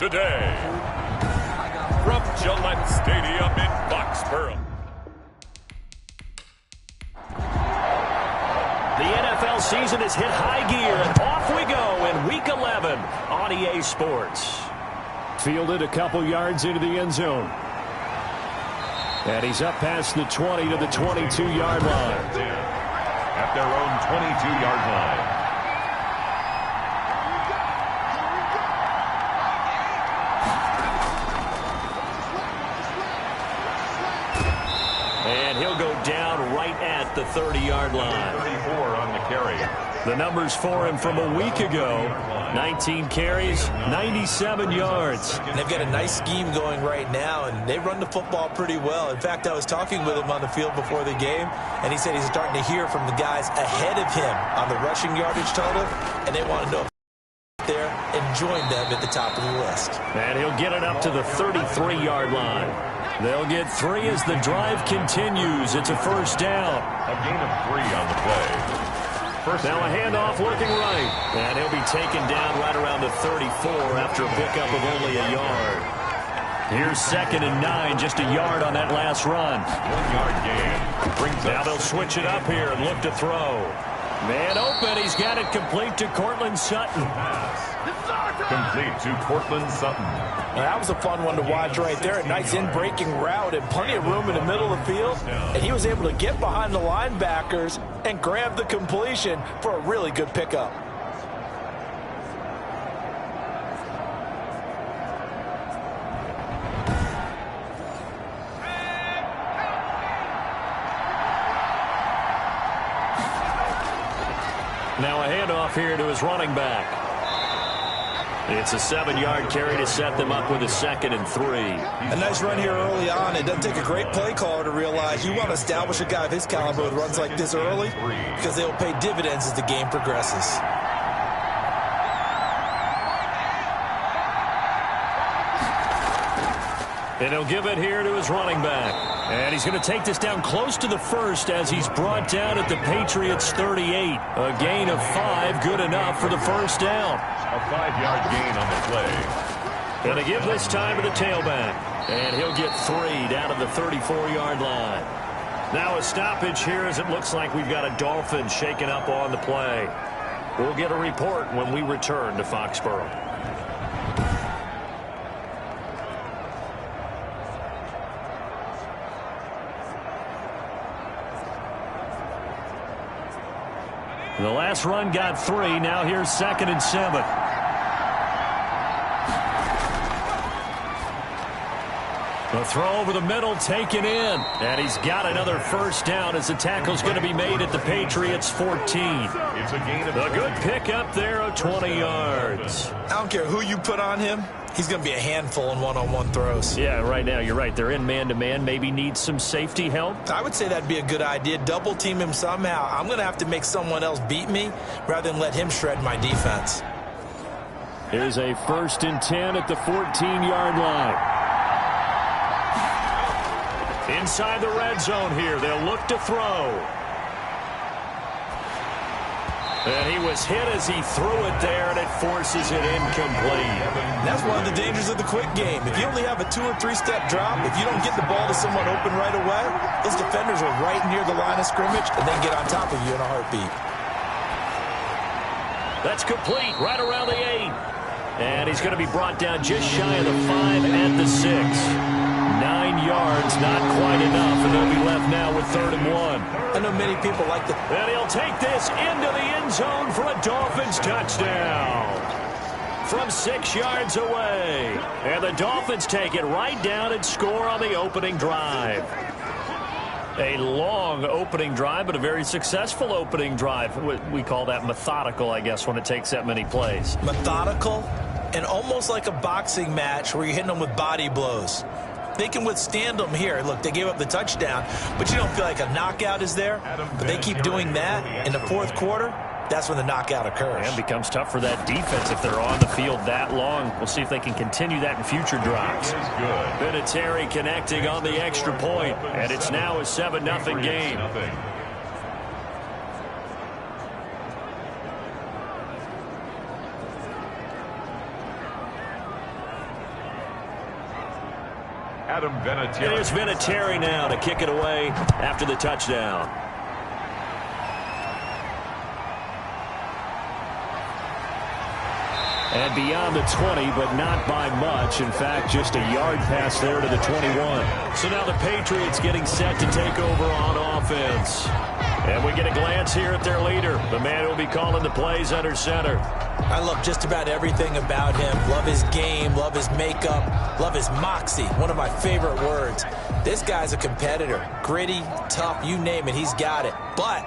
today. From Gillette Stadium in Foxborough. The NFL season has hit high gear, and off we go in Week 11 on EA Sports. Fielded a couple yards into the end zone. And he's up past the 20 to the 22-yard line. At their own 22-yard line. And he'll go down right at the 30-yard line. 34 on the carry. The numbers for him from a week ago: 19 carries, 97 yards. And they've got a nice scheme going right now, and they run the football pretty well. In fact, I was talking with him on the field before the game, and he said he's starting to hear from the guys ahead of him on the rushing yardage total, and they want to know if they're there and join them at the top of the list. And he'll get it up to the 33-yard line. They'll get 3 as the drive continues. It's a first down. A gain of 3 on the play. Now a handoff looking right. And he'll be taken down right around the 34 after a pickup of only a yard. Here's 2nd and 9, just a yard on that last run. 1-yard gain. Now they'll switch it up here and look to throw. Man open, he's got it complete to Courtland Sutton. Complete to Courtland Sutton. Well, that was a fun one to watch right there. A nice in-breaking route and plenty of room in the middle of the field. And he was able to get behind the linebackers and grab the completion for a really good pickup. Now a handoff here to his running back. It's a 7-yard carry to set them up with a 2nd and 3. A nice run here early on. It doesn't take a great play caller to realize you want to establish a guy of his caliber with runs like this early, because they will pay dividends as the game progresses. And he'll give it here to his running back. And he's going to take this down close to the first as he's brought down at the Patriots' 38. A gain of 5, good enough for the first down. A 5-yard gain on the play. Going to give this time to the tailback. And he'll get 3 down to the 34-yard line. Now a stoppage here as it looks like we've got a Dolphin shaken up on the play. We'll get a report when we return to Foxborough. The last run got 3. Now here's 2nd and 7. The throw over the middle taken in. And he's got another first down as the tackle's going to be made at the Patriots' 14. It's a gain of a good pickup there of 20 yards. I don't care who you put on him. He's going to be a handful in one-on-one throws. Yeah, right now you're right. They're in man-to-man. Maybe needs some safety help. I would say that'd be a good idea. Double team him somehow. I'm going to have to make someone else beat me rather than let him shred my defense. Here's a 1st and 10 at the 14-yard line. Inside the red zone here. They'll look to throw. And he was hit as he threw it there, and it forces it incomplete. That's one of the dangers of the quick game. If you only have a 2- or 3-step drop, if you don't get the ball to someone open right away, those defenders are right near the line of scrimmage and then get on top of you in a heartbeat. That's complete right around the 8. And he's going to be brought down just shy of the 5 at the 6. 9 yards, not quite enough, and they'll be left now with 3rd and 1. I know many people like to... And he'll take this into the end zone for a Dolphins touchdown. From 6 yards away. And the Dolphins take it right down and score on the opening drive. A long opening drive, but a very successful opening drive. We call that methodical, I guess, when it takes that many plays. Methodical and almost like a boxing match where you're hitting them with body blows. They can withstand them here. Look, they gave up the touchdown, but you don't feel like a knockout is there. But they keep doing that in the 4th quarter. That's when the knockout occurs. And it becomes tough for that defense if they're on the field that long. We'll see if they can continue that in future drives. Vinatieri connecting on the extra point, and it's now a 7-0 game. Adam Vinatieri. And here's Vinatieri now to kick it away after the touchdown. And beyond the 20, but not by much. In fact, just a yard pass there to the 21. So now the Patriots getting set to take over on offense. And we get a glance here at their leader, the man who will be calling the plays under center. I love just about everything about him. Love his game, love his makeup, love his moxie. One of my favorite words. This guy's a competitor. Gritty, tough, you name it, he's got it. But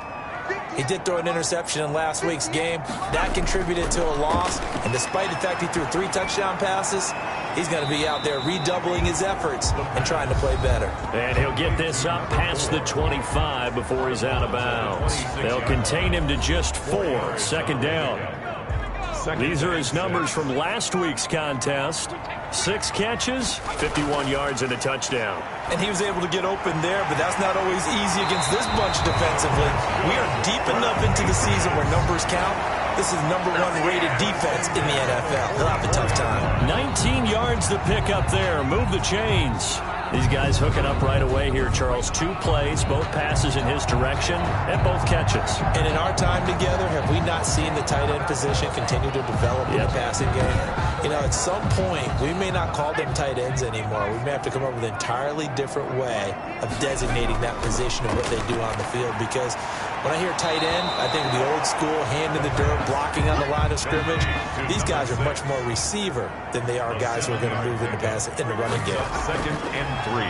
he did throw an interception in last week's game. That contributed to a loss. And despite the fact he threw 3 touchdown passes, he's going to be out there redoubling his efforts and trying to play better. And he'll get this up past the 25 before he's out of bounds. They'll contain him to just 4. Second down. These are his numbers from last week's contest. 6 catches, 51 yards, and a touchdown. And he was able to get open there, but that's not always easy against this bunch defensively. We are deep enough into the season where numbers count. This is #1 rated defense in the NFL. He'll have a tough time. 19 yards to pick up there. Move the chains. These guys hooking up right away here, Charles. 2 plays, both passes in his direction, and both catches. And in our time together, have we not seen the tight end position continue to develop in the passing game? You know, at some point, we may not call them tight ends anymore. We may have to come up with an entirely different way of designating that position and what they do on the field. Because when I hear tight end, I think of the old school, hand in the dirt, blocking on the line of scrimmage. These guys are much more receiver than they are guys who are going to move into in the running game. 2nd and 3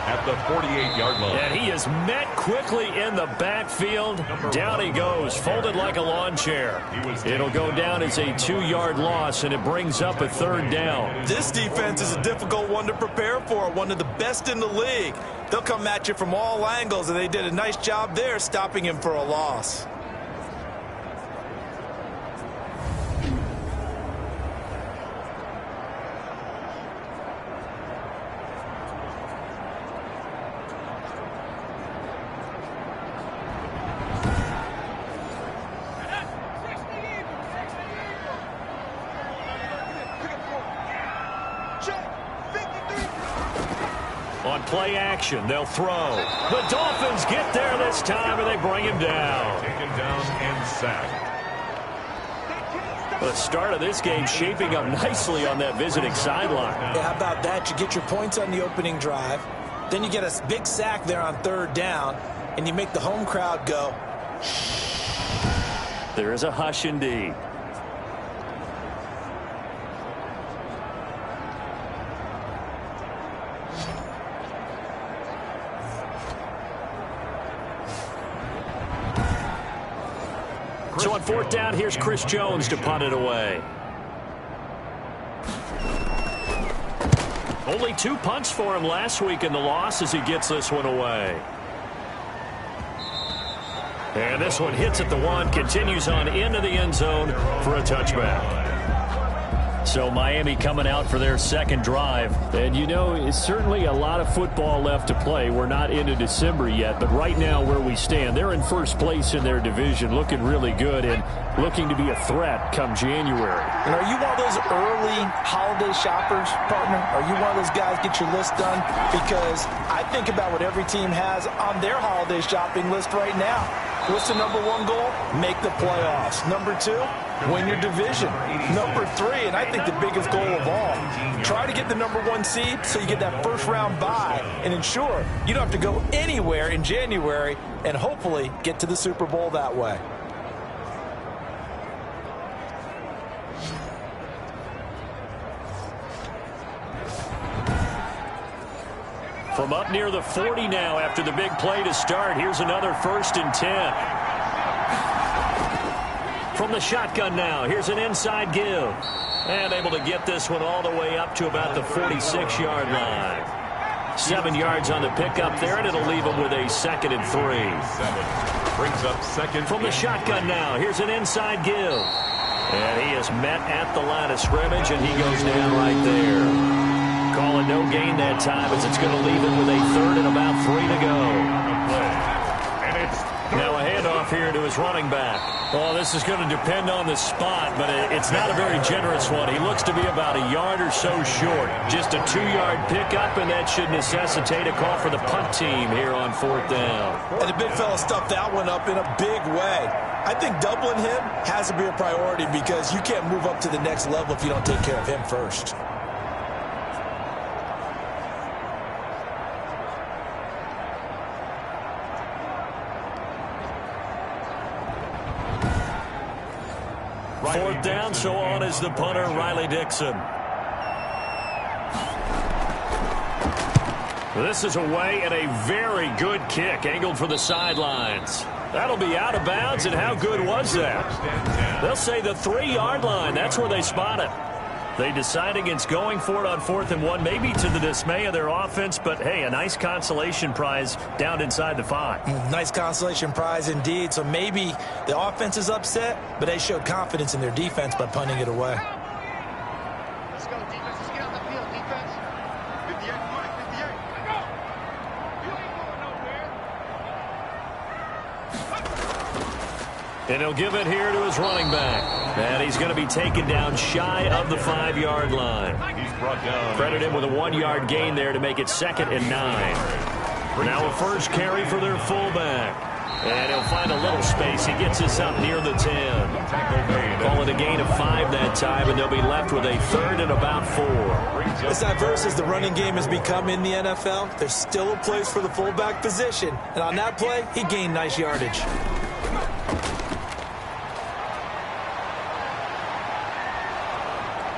at the 48-yard line. And he is met quickly in the backfield. Down he goes, folded like a lawn chair. It'll go down as a 2-yard loss, and it brings up a 3rd down. This defense is a difficult one to prepare for, one of the best in the league. They'll come at you from all angles, and they did a nice job there stopping him for a loss. On play action, they'll throw. The Dolphins get there this time, and they bring him down. Taken down and sacked. The start of this game shaping up nicely on that visiting sideline. Yeah, how about that? You get your points on the opening drive. Then you get a big sack there on 3rd down, and you make the home crowd go. There is a hush indeed. So on 4th down, here's Chris Jones to punt it away. Only 2 punts for him last week in the loss as he gets this one away. And this one hits at the 1, continues on into the end zone for a touchback. So Miami coming out for their 2nd drive. And, you know, it's certainly a lot of football left to play. We're not into December yet, but right now where we stand, they're in 1st place in their division, looking really good and looking to be a threat come January. And are you one of those early holiday shoppers, partner? Are you one of those guys get your list done? Because I think about what every team has on their holiday shopping list right now. What's the #1 goal? Make the playoffs. #2, win your division. #3, and I think the biggest goal of all, try to get the #1 seed so you get that 1st round bye and ensure you don't have to go anywhere in January and hopefully get to the Super Bowl that way. From up near the 40 now after the big play to start. Here's another 1st and 10. From the shotgun now, here's an inside give. And able to get this one all the way up to about the 46-yard line. 7 yards on the pickup there, and it'll leave him with a 2nd and 3. Brings up 2nd. From the shotgun now, here's an inside give. And he is met at the line of scrimmage, and he goes down right there. Call it no gain that time as it's going to leave him with a 3rd and about 3 to go. And it's now a handoff off here to his running back. Well, this is going to depend on the spot, but it's not a very generous one. He looks to be about a yard or so short. Just a 2-yard pickup, and that should necessitate a call for the punt team here on 4th down. And the big fella stuffed that one up in a big way. I think doubling him has to be a priority because you can't move up to the next level if you don't take care of him first. Fourth down, so on is the punter, Riley Dixon. This is away and a very good kick, angled for the sidelines. That'll be out of bounds, and how good was that? They'll say the 3-yard line. That's where they spot it. They decide against going for it on 4th and 1, maybe to the dismay of their offense, but, hey, a nice consolation prize down inside the 5. Nice consolation prize indeed. So maybe the offense is upset, but they showed confidence in their defense by punting it away. Let's go, defense. Let's get on the field, defense. 58, come on, 58. Let's go. You ain't going nowhere. And he'll give it here to his running back. And he's going to be taken down shy of the 5-yard line. He's brought down. Credit him with a 1-yard gain there to make it 2nd and 9. Now a first carry for their fullback. And he'll find a little space. He gets us up near the 10. Call it a gain of 5 that time, and they'll be left with a 3rd and about 4. As diverse as the running game has become in the NFL, there's still a place for the fullback position. And on that play, he gained nice yardage.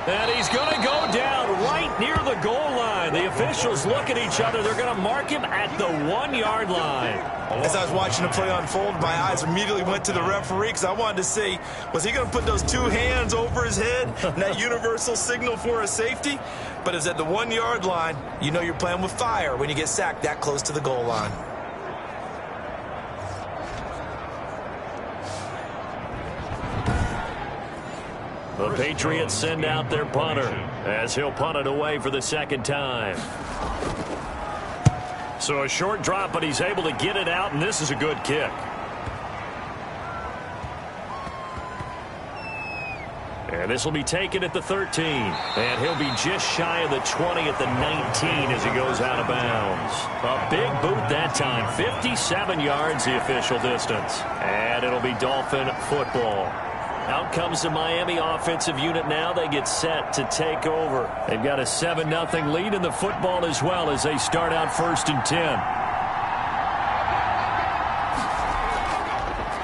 And he's going to go down right near the goal line. The officials look at each other. They're going to mark him at the 1-yard line. As I was watching the play unfold, my eyes immediately went to the referee because I wanted to see, was he going to put those 2 hands over his head and that universal signal for a safety? But it's at the 1-yard line. You know you're playing with fire when you get sacked that close to the goal line. The Patriots send out their punter as he'll punt it away for the 2nd time. So a short drop, but he's able to get it out, and this is a good kick. And this will be taken at the 13. And he'll be just shy of the 20 at the 19 as he goes out of bounds. A big boot that time. 57 yards the official distance. And it'll be Dolphin football. Out comes the Miami offensive unit now. They get set to take over. They've got a 7-0 lead in the football as well as they start out 1st and 10.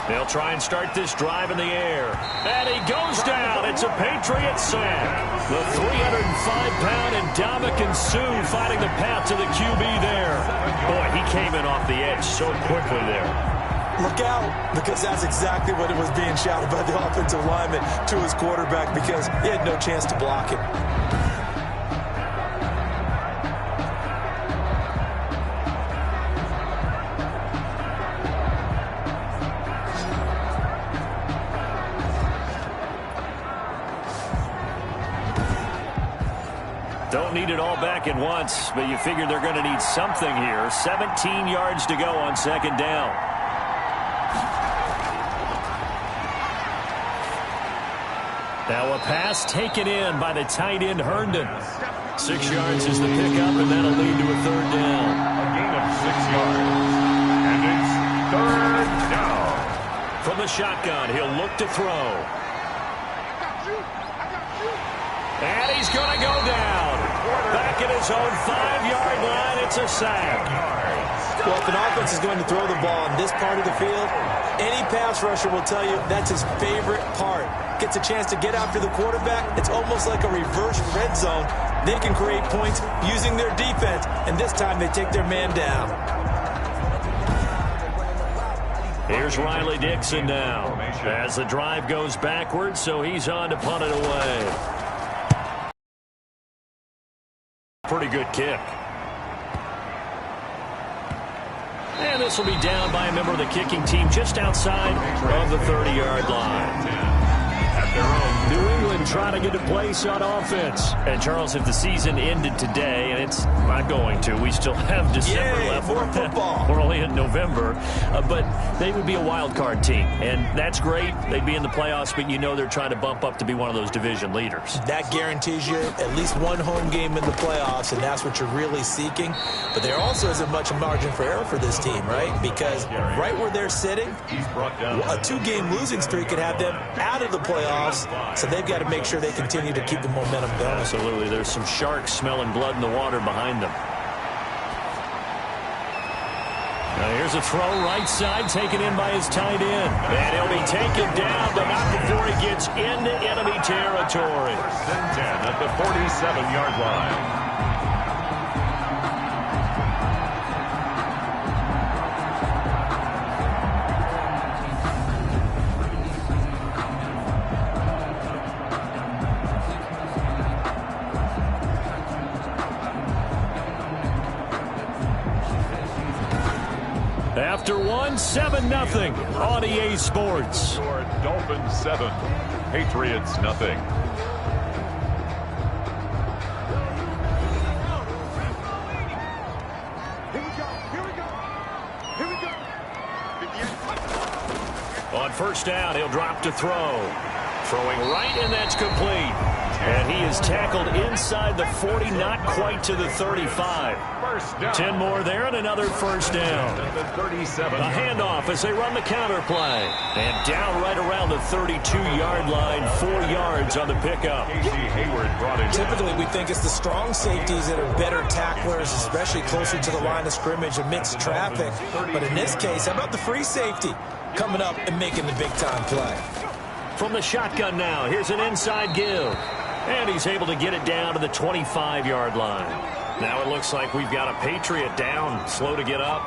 They'll try and start this drive in the air. And he goes down. It's a Patriot sack. The 305-pound Ndamukong Suh fighting the path to the QB there. Boy, he came in off the edge so quickly there. Look out, because that's exactly what it was being shouted by the offensive lineman to his quarterback because he had no chance to block him. Don't need it all back at once, but you figure they're going to need something here. 17 yards to go on 2nd down. Now a pass taken in by the tight end Herndon. 6 yards is the pickup, and that'll lead to a 3rd down. A gain of 6 yards. And it's 3rd down. From the shotgun, he'll look to throw. And he's going to go down. Back at his own 5-yard line, it's a sack. Well, if an offense is going to throw the ball in this part of the field, any pass rusher will tell you that's his favorite part. Gets a chance to get after the quarterback. It's almost like a reverse red zone. They can create points using their defense, and this time they take their man down. Here's Riley Dixon now as the drive goes backwards, so he's on to punt it away. Pretty good kick. And this will be down by a member of the kicking team just outside of the 30-yard line. At their own New England momentum trying to get a place on offense. And, Charles, if the season ended today, and it's not going to, we still have December left. More football. We're only in November. But they would be a wild card team, and that's great. They'd be in the playoffs, but you know they're trying to bump up to be one of those division leaders. That guarantees you at least one home game in the playoffs, and that's what you're really seeking. But there also isn't much margin for error for this team, right? Because right where they're sitting, a 2-game losing streak could have them out of the playoffs, so they've got to make sure they continue to keep the momentum going. Absolutely. There's some sharks smelling blood in the water behind them. Now here's a throw right side taken in by his tight end. And he'll be taken down, but not before he gets into enemy territory. 1st and 10 at the 47-yard line. After one, 7-0 on EA Sports. Dolphins 7, Patriots nothing. On 1st down, he'll drop to throw. Throwing right, and that's complete. And he is tackled inside the 40, not quite to the 35. 1st down. 10 more there and another 1st down. At the 37. A handoff as they run the counter play. And down right around the 32-yard line, 4 yards on the pickup. Casey Hayward brought it. Typically, we think it's the strong safeties that are better tacklers, especially closer to the line of scrimmage amidst traffic. But in this case, how about the free safety coming up and making the big-time play? From the shotgun now, here's an inside give. And he's able to get it down to the 25-yard line. Now it looks like we've got a Patriot down, slow to get up.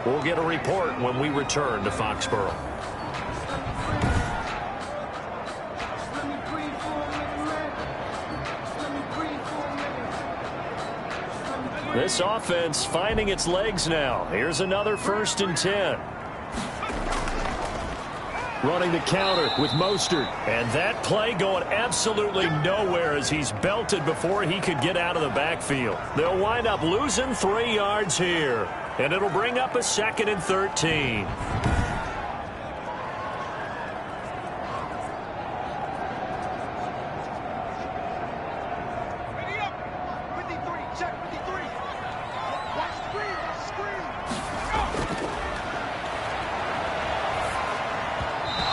We'll get a report when we return to Foxborough. This offense finding its legs now. Here's another 1st and 10. Running the counter with Mostert. And that play going absolutely nowhere as he's belted before he could get out of the backfield. They'll wind up losing 3 yards here. And it'll bring up a 2nd and 13.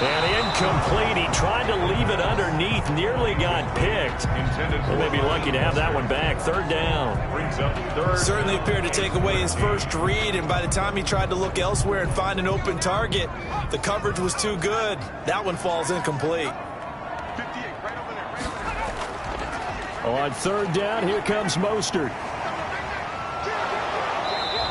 And incomplete. He tried to leave it underneath. Nearly got picked. Well, they'd be lucky to have that one back. 3rd down. Brings up 3rd. Certainly appeared to take away his first read, and by the time he tried to look elsewhere and find an open target, the coverage was too good. That one falls incomplete. 58, right over there, right over there. On 3rd down, here comes Mostert.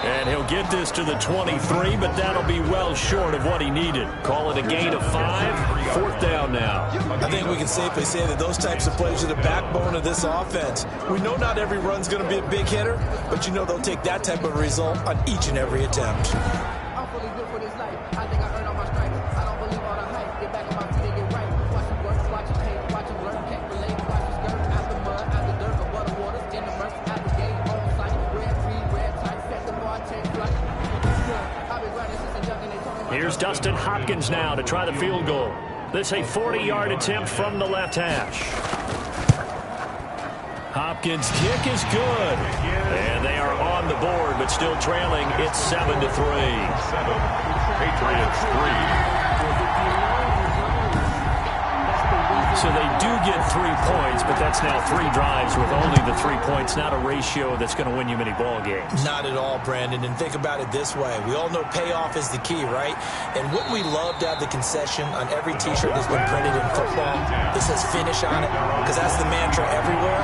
And he'll get this to the 23, but that'll be well short of what he needed. Call it a gain of 5. 4th down now. I think we can safely say that those types of plays are the backbone of this offense. We know not every run's going to be a big hitter, but you know they'll take that type of result on each and every attempt. I'm fully good for this life. I think I earned all my stripes. I don't believe all the hype. Get back in my feet and get right. Watch it work, watch it hate, watch it learn. Can't relate, watch it skirt. Out the mud, out the dirt, above the waters, in the murk, out the game, on sight. Red, green, red, tight, set the bar, take flight. I've been running since a young and they told me my Here's Dustin Hopkins now to try the field goal. This a 40-yard attempt from the left hash. Hopkins' kick is good. And they are on the board, but still trailing. It's 7-3. 7. Patriots 3. So they do get 3 points, but that's now 3 drives with only the 3 points. Not a ratio that's going to win you many ball games. Not at all, Brandon. And think about it this way. We all know payoff is the key, right? And wouldn't we love to have the concession on every T-shirt that's been printed in football that says finish on it? Because that's the mantra everywhere.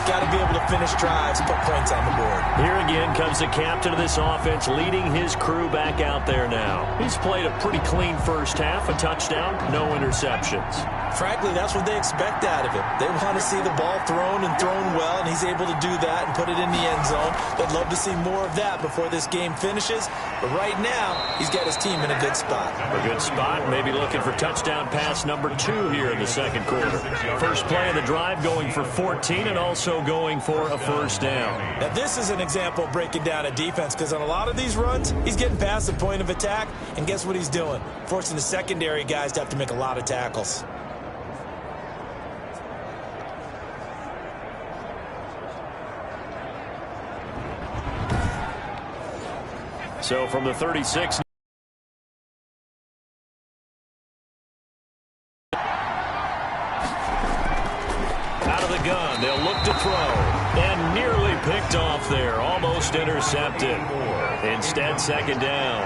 Got to be able to finish drives, put points on the board. Here again comes the captain of this offense, leading his crew back out there now. He's played a pretty clean first half, a touchdown, no interceptions. Frankly, that's what they expect out of him. They want to see the ball thrown and thrown well, and he's able to do that and put it in the end zone. They'd love to see more of that before this game finishes. But right now, he's got his team in a good spot. A good spot, maybe looking for touchdown pass number 2 here in the second quarter. First play of the drive going for 14 and also going for a first down. Now, this is an example of breaking down a defense because on a lot of these runs, he's getting past the point of attack, and guess what he's doing? Forcing the secondary guys to have to make a lot of tackles. So from the 36. Out of the gun, they'll look to throw. And nearly picked off there. Almost intercepted. Instead, second down.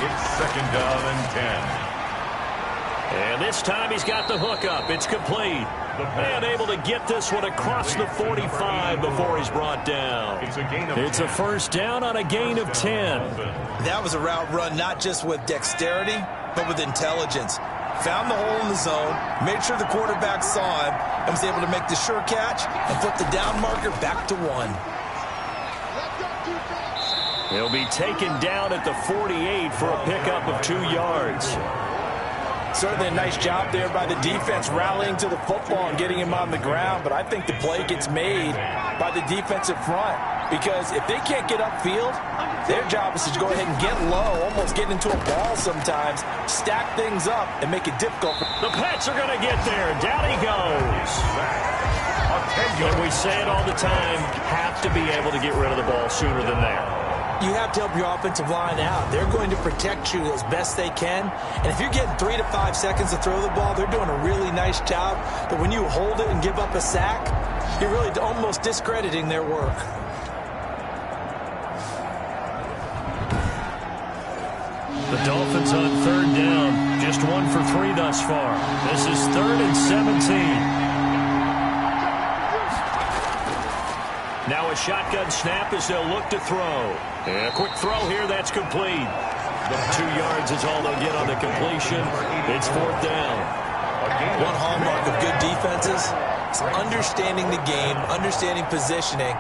It's second down and 10. And this time he's got the hook up. It's complete. And able to get this one across the 45 before he's brought down. It's a first down on a gain of 10. That was a route run not just with dexterity, but with intelligence. Found the hole in the zone, made sure the quarterback saw him, and was able to make the sure catch and flip the down marker back to 1. He'll be taken down at the 48 for a pickup of 2 yards. Certainly a nice job there by the defense rallying to the football and getting him on the ground, but I think the play gets made by the defensive front because if they can't get upfield, their job is to go ahead and get low, almost get into a ball sometimes, stack things up, and make it difficult. The Pats are going to get there. Down he goes. And we say it all the time, have to be able to get rid of the ball sooner than that. You have to help your offensive line out. They're going to protect you as best they can. And if you're getting 3 to 5 seconds to throw the ball, they're doing a really nice job. But when you hold it and give up a sack, you're really almost discrediting their work. The Dolphins on third down. Just 1 for 3 thus far. This is 3rd and 17. Now a shotgun snap as they'll look to throw. And a quick throw here, that's complete. 2 yards is all they'll get on the completion. It's 4th down. One hallmark of good defenses is understanding the game, understanding positioning,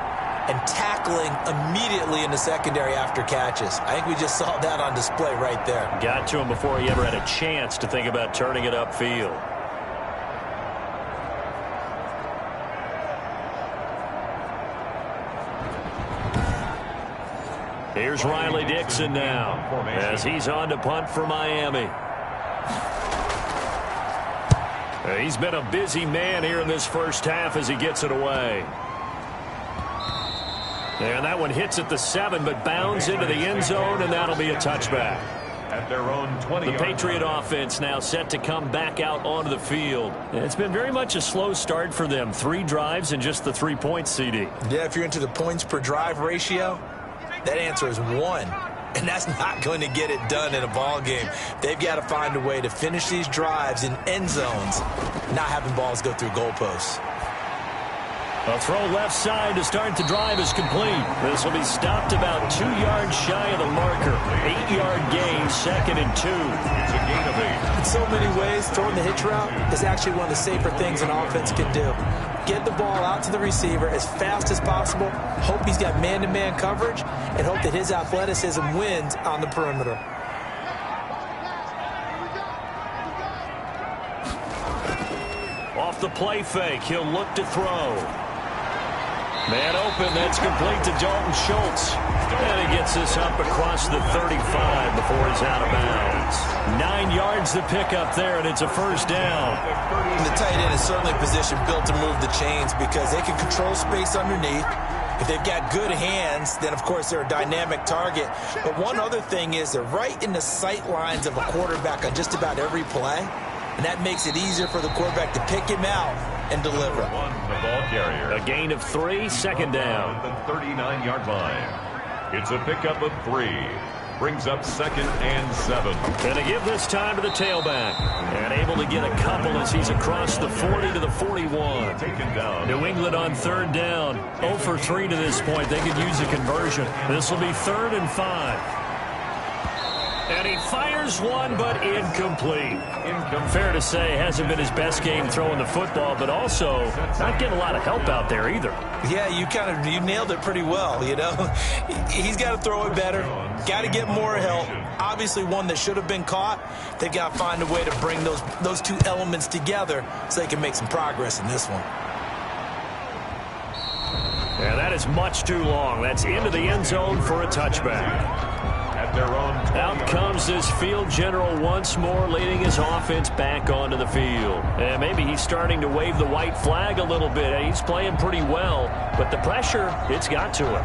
and tackling immediately in the secondary after catches. I think we just saw that on display right there. Got to him before he ever had a chance to think about turning it upfield. Here's Riley Dixon now as he's on to punt for Miami. He's been a busy man here in this first half as he gets it away. And that one hits at the 7, but bounds into the end zone, and that'll be a touchback. At their own 20. The Patriot offense now set to come back out onto the field. It's been very much a slow start for them. 3 drives and just the 3 points, CD. Yeah, if you're into the points per drive ratio, that answer is 1. And that's not going to get it done in a ball game. They've got to find a way to finish these drives in end zones, not having balls go through goalposts. A throw left side to start the drive is complete. This will be stopped about 2 yards shy of the marker. 8-yard gain, 2nd and 2. It's a gain of 8. In so many ways, throwing the hitch route is actually one of the safer things an offense can do. Get the ball out to the receiver as fast as possible, hope he's got man-to-man coverage, and hope that his athleticism wins on the perimeter. Off the play fake, he'll look to throw. Man open, that's complete to Dalton Schultz. And he gets this up across the 35 before he's out of bounds. 9 yards to pick up there, and it's a first down. And the tight end is certainly a position built to move the chains because they can control space underneath. If they've got good hands, then, of course, they're a dynamic target. But one other thing is they're right in the sight lines of a quarterback on just about every play. And that makes it easier for the quarterback to pick him out and deliver. The ball carrier. A gain of 3, second down. The 39-yard line. It's a pickup of 3. Brings up 2nd and 7. And to give this time to the tailback. And able to get a couple as he's across the 40 to the 41. Taken down. New England on third down. 0 for 3 to this point. They could use a conversion. This will be 3rd and 5. And he fires one, but incomplete. Fair to say, hasn't been his best game throwing the football, but also not getting a lot of help out there either. Yeah, you nailed it pretty well, you know. He's got to throw it better, got to get more help. Obviously one that should have been caught. They've got to find a way to bring those two elements together so they can make some progress in this one. Yeah, that is much too long. That's into the end zone for a touchback. Out comes this field general once more, leading his offense back onto the field. And maybe he's starting to wave the white flag a little bit. He's playing pretty well, but the pressure, it's got to him.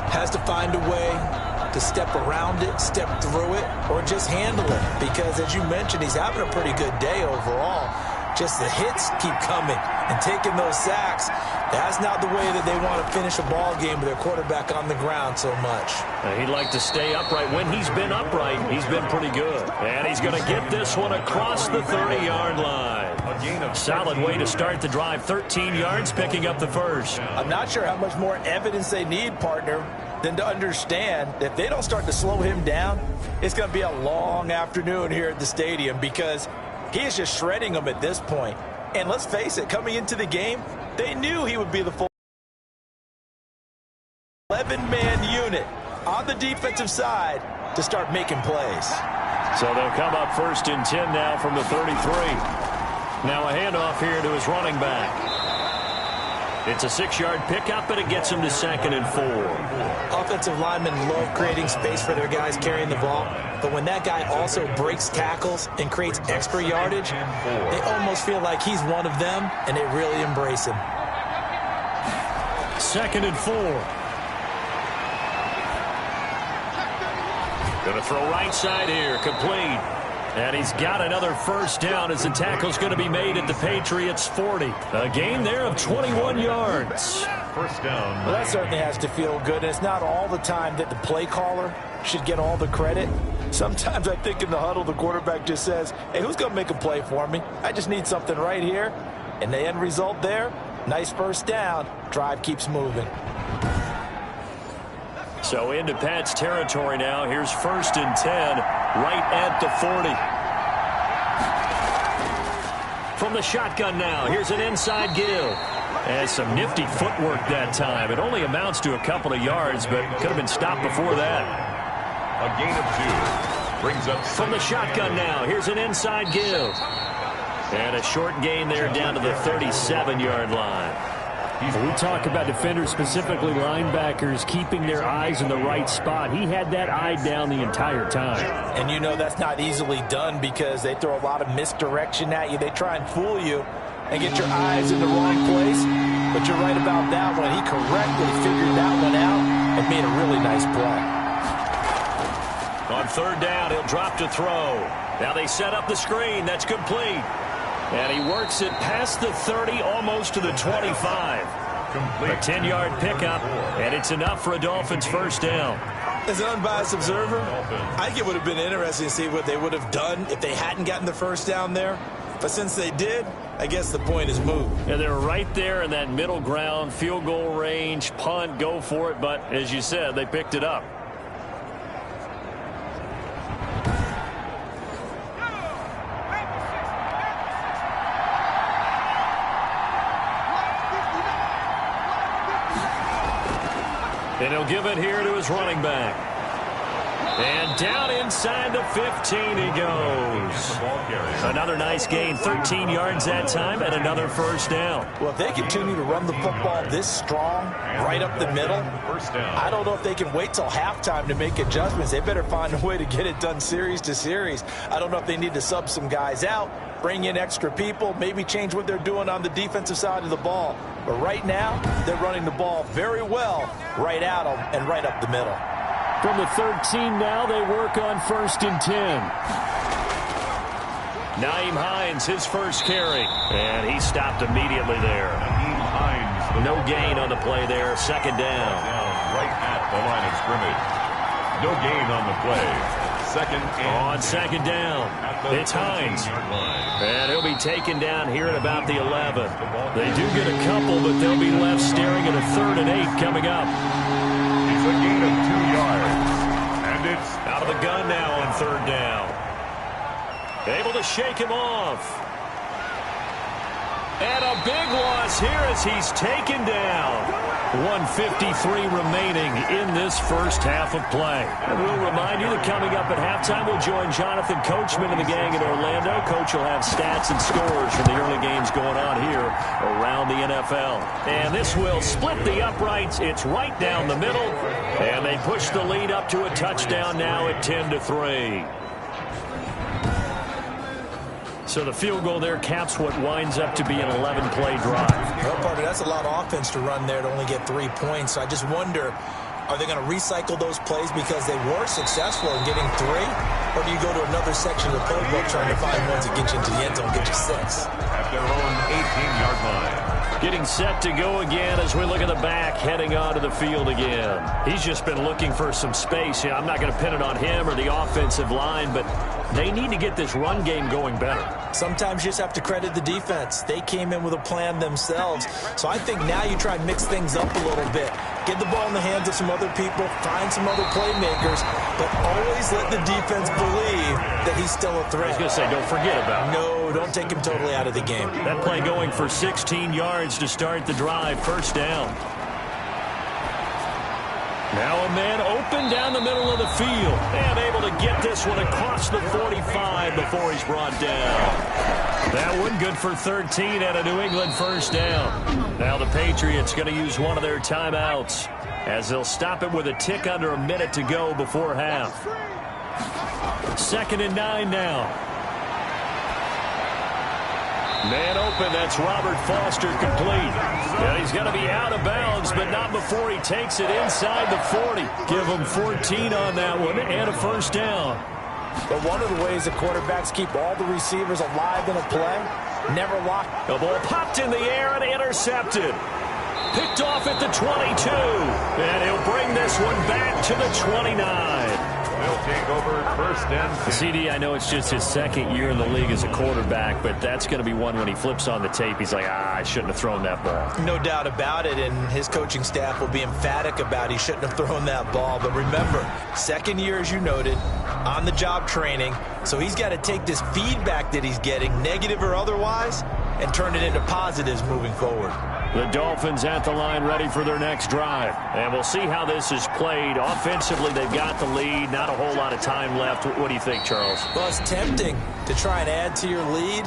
Has to find a way to step around it, step through it, or just handle it. Because, as you mentioned, he's having a pretty good day overall. Just the hits keep coming and taking those sacks. That's not the way that they want to finish a ball game with their quarterback on the ground so much. He'd like to stay upright. When he's been upright, he's been pretty good. And he's going to get this one across the 30-yard line. Solid way to start the drive. 13 yards, picking up the first. I'm not sure how much more evidence they need, partner, than to understand that if they don't start to slow him down, it's going to be a long afternoon here at the stadium because he is just shredding them at this point. And let's face it, coming into the game, they knew he would be the full 11-man unit on the defensive side to start making plays. So they'll come up 1st and 10 now from the 33. Now a handoff here to his running back. It's a 6-yard pickup, and it gets him to 2nd and 4. Offensive linemen love creating space for their guys carrying the ball, but when that guy also breaks tackles and creates extra yardage, they almost feel like he's one of them, and they really embrace him. 2nd and 4. Going to throw right side here, complete. And he's got another first down as the tackle's going to be made at the Patriots' 40. A gain there of 21 yards. First down. Well, that certainly has to feel good. And it's not all the time that the play caller should get all the credit. Sometimes I think in the huddle, the quarterback just says, hey, who's going to make a play for me? I just need something right here. And the end result there, nice first down. Drive keeps moving. So into Pat's territory now. Here's 1st and 10, right at the 40. From the shotgun now, here's an inside give. And some nifty footwork that time. It only amounts to a couple of yards, but could have been stopped before that. A gain of 2. Brings up from the shotgun now. Here's an inside give. And a short gain there down to the 37-yard line. We talk about defenders, specifically linebackers, keeping their eyes in the right spot. He had that eye down the entire time. And you know that's not easily done because they throw a lot of misdirection at you. They try and fool you and get your eyes in the wrong place. But you're right about that one. He correctly figured that one out and made a really nice play. On 3rd down, he'll drop to throw. Now they set up the screen. That's complete. And he works it past the 30, almost to the 25. A 10-yard pickup, and it's enough for a Dolphins first down. As an unbiased observer, I think it would have been interesting to see what they would have done if they hadn't gotten the first down there. But since they did, I guess the point is moved. And they're right there in that middle ground, field goal range, punt, go for it. But as you said, they picked it up. And he'll give it here to his running back. And down inside the 15 he goes. Another nice gain, 13 yards that time, and another first down. Well, if they continue to run the football this strong, right up the middle, I don't know if they can wait till halftime to make adjustments. They better find a way to get it done series to series. I don't know if they need to sub some guys out, bring in extra people, maybe change what they're doing on the defensive side of the ball. But right now, they're running the ball very well right at them and right up the middle. From the 13 now, they work on 1st and 10. Nyheim Hines, his first carry. And he stopped immediately there. No gain on the play there. 2nd down. Right at the line of scrimmage. No gain on the play. On 2nd down, it's Hines. And he'll be taken down here at about the 11. They do get a couple, but they'll be left staring at a 3rd and 8 coming up. It's a gain of 2 yards. And Out of the gun now on third down. Able to shake him off. And a big loss here as he's taken down. 1:53 remaining in this first half of play. And we'll remind you that coming up at halftime, we'll join Jonathan Coachman and the gang in Orlando. Coach will have stats and scores from the early games going on here around the NFL. And this will split the uprights. It's right down the middle. And they push the lead up to a touchdown now at 10-3. So the field goal there caps what winds up to be an 11-play drive. Well, partner, that's a lot of offense to run there to only get 3 points. So I just wonder, are they going to recycle those plays because they were successful in getting 3? Or do you go to another section of the playbook trying to find ones that get you into the end zone and get you 6? At their own 18-yard line. Getting set to go again as we look at the back, heading onto the field again. He's just been looking for some space. I'm not going to pin it on him or the offensive line, but they need to get this run game going better. Sometimes you just have to credit the defense. They came in with a plan themselves. So I think now you try and mix things up a little bit. Get the ball in the hands of some other people, find some other playmakers, but always let the defense believe that he's still a threat. I was going to say, don't forget about it. No, don't take him totally out of the game. That play going for 16 yards to start the drive, first down. Now a man open down the middle of the field and able to get this one across the 45 before he's brought down. That one good for 13 and a New England first down. Now the Patriots going to use one of their timeouts as they'll stop it with a tick under a minute to go before half. 2nd and 9 now. Man open, that's Robert Foster complete. And he's going to be out of bounds, but not before he takes it inside the 40. Give him 14 on that one and a first down. But one of the ways the quarterbacks keep all the receivers alive in a play, never lock. The ball popped in the air and intercepted. Picked off at the 22. And he'll bring this one back to the 29. Will take over first and 10. CD, I know it's just his second year in the league as a quarterback, but that's going to be one when he flips on the tape. He's like, I shouldn't have thrown that ball. No doubt about it, and his coaching staff will be emphatic about he shouldn't have thrown that ball. But remember, second year, as you noted, on-the-job training, so he's got to take this feedback that he's getting, negative or otherwise, and turn it into positives moving forward. The Dolphins at the line ready for their next drive. And we'll see how this is played. Offensively, they've got the lead. Not a whole lot of time left. What do you think, Charles? Well, it's tempting to try and add to your lead,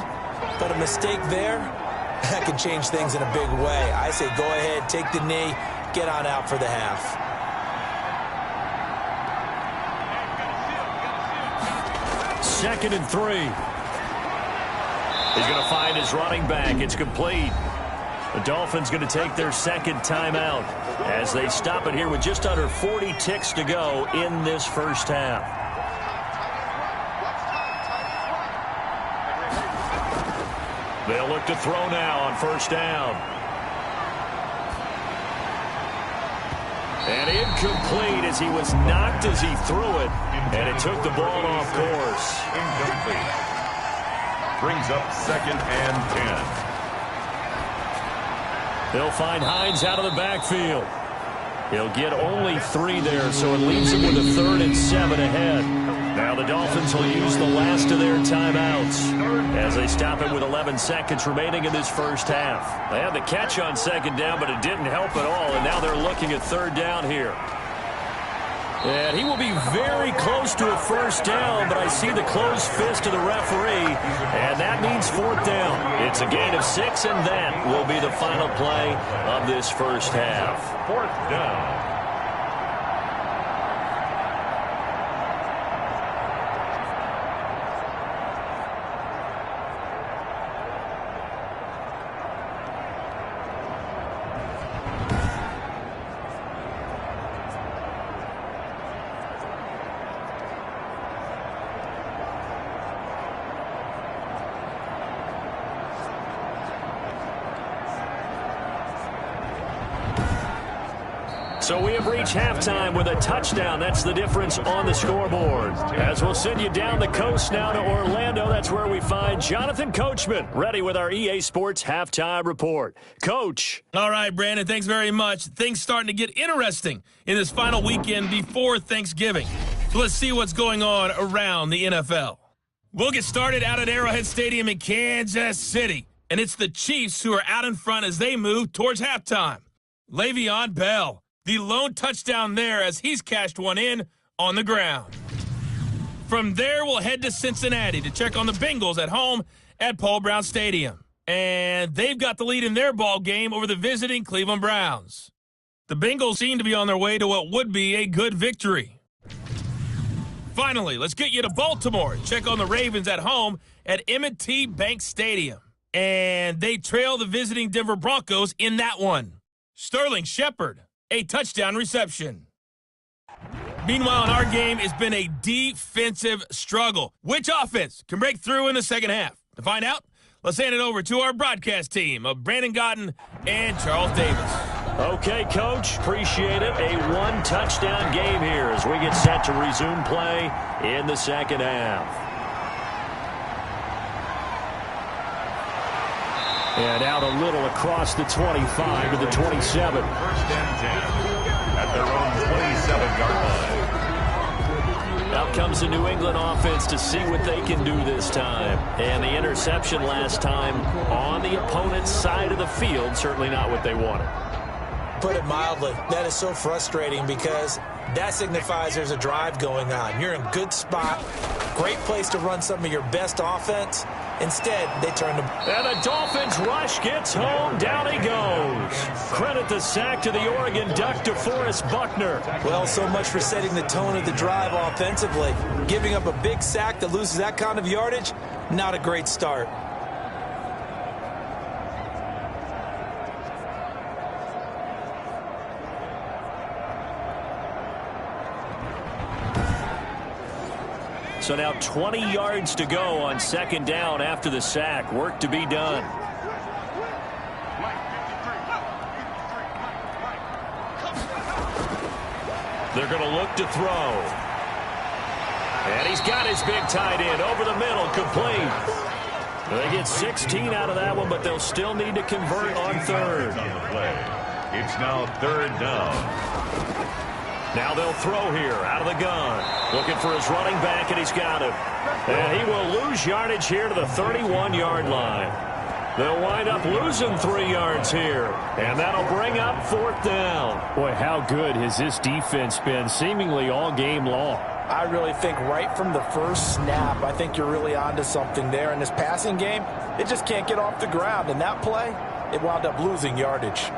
but a mistake there, that can change things in a big way. I say go ahead, take the knee, get on out for the half. Second and 3. He's going to find his running back. It's complete. The Dolphins going to take their second timeout as they stop it here with just under 40 ticks to go in this first half. They'll look to throw now on first down. And incomplete as he was knocked as he threw it. And it took the ball off course. Incomplete. Brings up 2nd and 10. They'll find Hines out of the backfield. He'll get only 3 there, so it leaves him with a 3rd and 7 ahead. Now the Dolphins will use the last of their timeouts as they stop it with 11 seconds remaining in this first half. They had the catch on second down, but it didn't help at all, and now they're looking at third down here. And he will be very close to a first down, but I see the closed fist of the referee, and that means 4th down. It's a gain of 6, and that will be the final play of this first half. 4th down. So we have reached halftime with a touchdown. That's the difference on the scoreboard. As we'll send you down the coast now to Orlando, that's where we find Jonathan Coachman, ready with our EA Sports Halftime Report. Coach. All right, Brandon, thanks very much. Things starting to get interesting in this final weekend before Thanksgiving. So let's see what's going on around the NFL. We'll get started out at Arrowhead Stadium in Kansas City. And it's the Chiefs who are out in front as they move towards halftime. Le'Veon Bell, the lone touchdown there as he's cashed one in on the ground. From there, we'll head to Cincinnati to check on the Bengals at home at Paul Brown Stadium. And they've got the lead in their ball game over the visiting Cleveland Browns. The Bengals seem to be on their way to what would be a good victory. Finally, let's get you to Baltimore. Check on the Ravens at home at M&T Bank Stadium. And they trail the visiting Denver Broncos in that one. Sterling Shepard, a touchdown reception. Meanwhile, in our game, it's been a defensive struggle. Which offense can break through in the second half? To find out, let's hand it over to our broadcast team of Brandon Gaudin and Charles Davis. Okay, Coach, appreciate it. A one-touchdown game here as we get set to resume play in the second half. And out a little across the 25 to the 27. First and 10 at their own 27-yard line. Out comes the New England offense to see what they can do this time. And the interception last time on the opponent's side of the field, certainly not what they wanted. Put it mildly, that is so frustrating because that signifies there's a drive going on. You're in a good spot, great place to run some of your best offense. Instead, they turn to... And the Dolphins rush gets home. Down he goes. Credit the sack to the Oregon Duck, DeForest Buckner. Well, so much for setting the tone of the drive offensively. Giving up a big sack that loses that kind of yardage, not a great start. So now 20 yards to go on second down after the sack. Work to be done. They're going to look to throw. And he's got his big tight end over the middle, complete. They get 16 out of that one, but they'll still need to convert on third. It's now third down. Now they'll throw here out of the gun. Looking for his running back, and he's got him. And he will lose yardage here to the 31-yard line. They'll wind up losing 3 yards here. And that'll bring up fourth down. Boy, how good has this defense been seemingly all game long? I really think right from the first snap, I think you're really onto something there. In this passing game, it just can't get off the ground. And that play, it wound up losing yardage.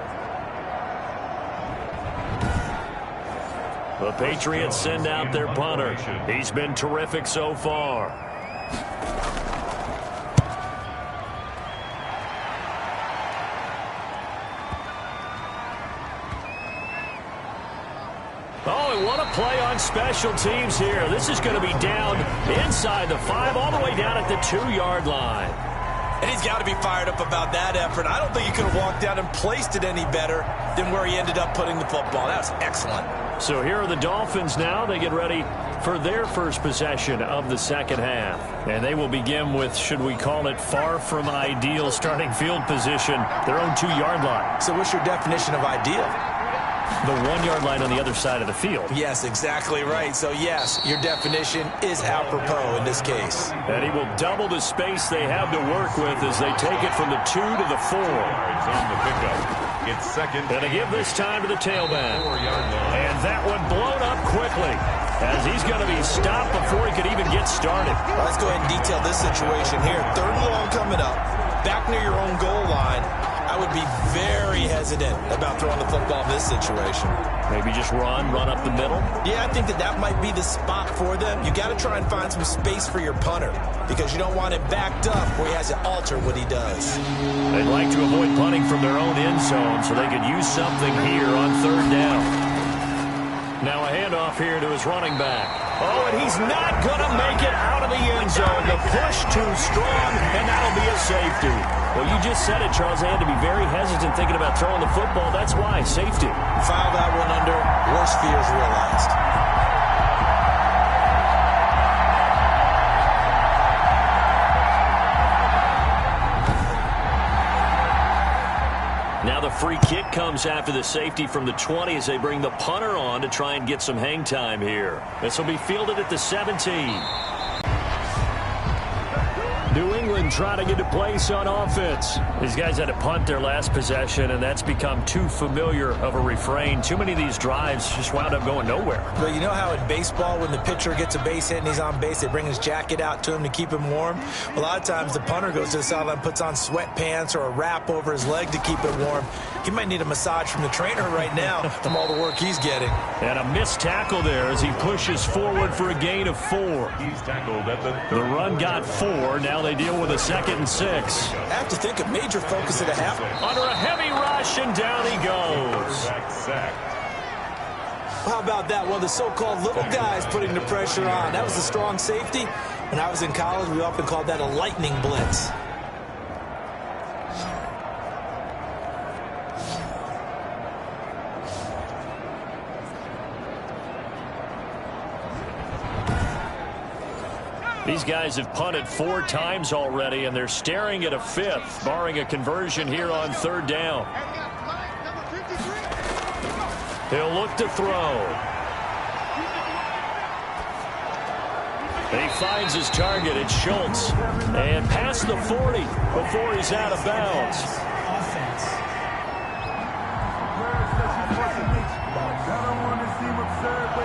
The Patriots send out their punter. He's been terrific so far. Oh, and what a play on special teams here. This is going to be down inside the 5, all the way down at the 2-yard line. And he's got to be fired up about that effort. I don't think he could have walked out and placed it any better than where he ended up putting the football. That was excellent. So here are the Dolphins now. They get ready for their first possession of the second half. And they will begin with, should we call it, far from ideal starting field position, their own 2-yard line. So what's your definition of ideal? The 1-yard line on the other side of the field. Yes, exactly right. So, yes, your definition is apropos in this case. And he will double the space they have to work with as they take it from the 2 to the 4. Yards on the pickup. It's second. And they give this time to the tailback. 4-yard line. And that one blown up quickly as he's going to be stopped before he could even get started. Let's go ahead and detail this situation here. Third and long coming up. Back near your own goal line. I would be very hesitant about throwing the football in this situation. Maybe just run up the middle? Yeah, I think that might be the spot for them. You got to try and find some space for your punter because you don't want him backed up where he has to alter what he does. They'd like to avoid punting from their own end zone so they could use something here on third down. Now a handoff here to his running back. Oh, and he's not going to make it out of the end zone. The push too strong, and that'll be a safety. Well, you just said it, Charles. They had to be very hesitant thinking about throwing the football. That's why. Safety. File that one under worst fears realized. Now the free kick comes after the safety from the 20 as they bring the punter on to try and get some hang time here. This will be fielded at the 17. New England trying to get a place on offense. These guys had to punt their last possession, and that's become too familiar of a refrain. Too many of these drives just wound up going nowhere. But you know how in baseball, when the pitcher gets a base hit and he's on base, they bring his jacket out to him to keep him warm? A lot of times the punter goes to the sideline, puts on sweatpants or a wrap over his leg to keep it warm. He might need a massage from the trainer right now from all the work he's getting. And a missed tackle there as he pushes forward for a gain of 4. He's tackled at The run got 4. Now they deal with a 2nd and 6. I have to think a major focus of the half. Under a heavy rush, and down he goes. How about that? One of the so-called little guys putting the pressure on. That was a strong safety. When I was in college, we often called that a lightning blitz. These guys have punted 4 times already, and they're staring at a 5th, barring a conversion here on 3rd down. He'll look to throw. He finds his target. It's Schultz. And past the 40 before he's out of bounds.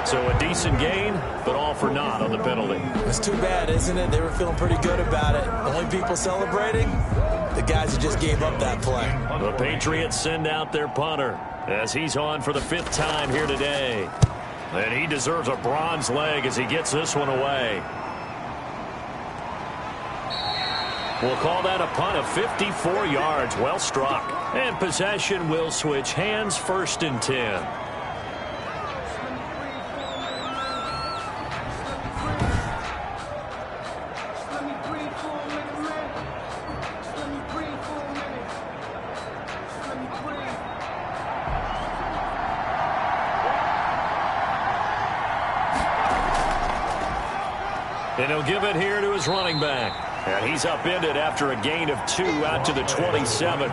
So a decent gain, but all for naught on the penalty. It's too bad, isn't it? They were feeling pretty good about it. The only people celebrating, the guys who just gave up that play. The Patriots send out their punter as he's on for the 5th time here today. And he deserves a bronze leg as he gets this one away. We'll call that a punt of 54 yards. Well struck. And possession will switch hands, 1st and 10. And he'll give it here to his running back. And he's upended after a gain of 2 out to the 27.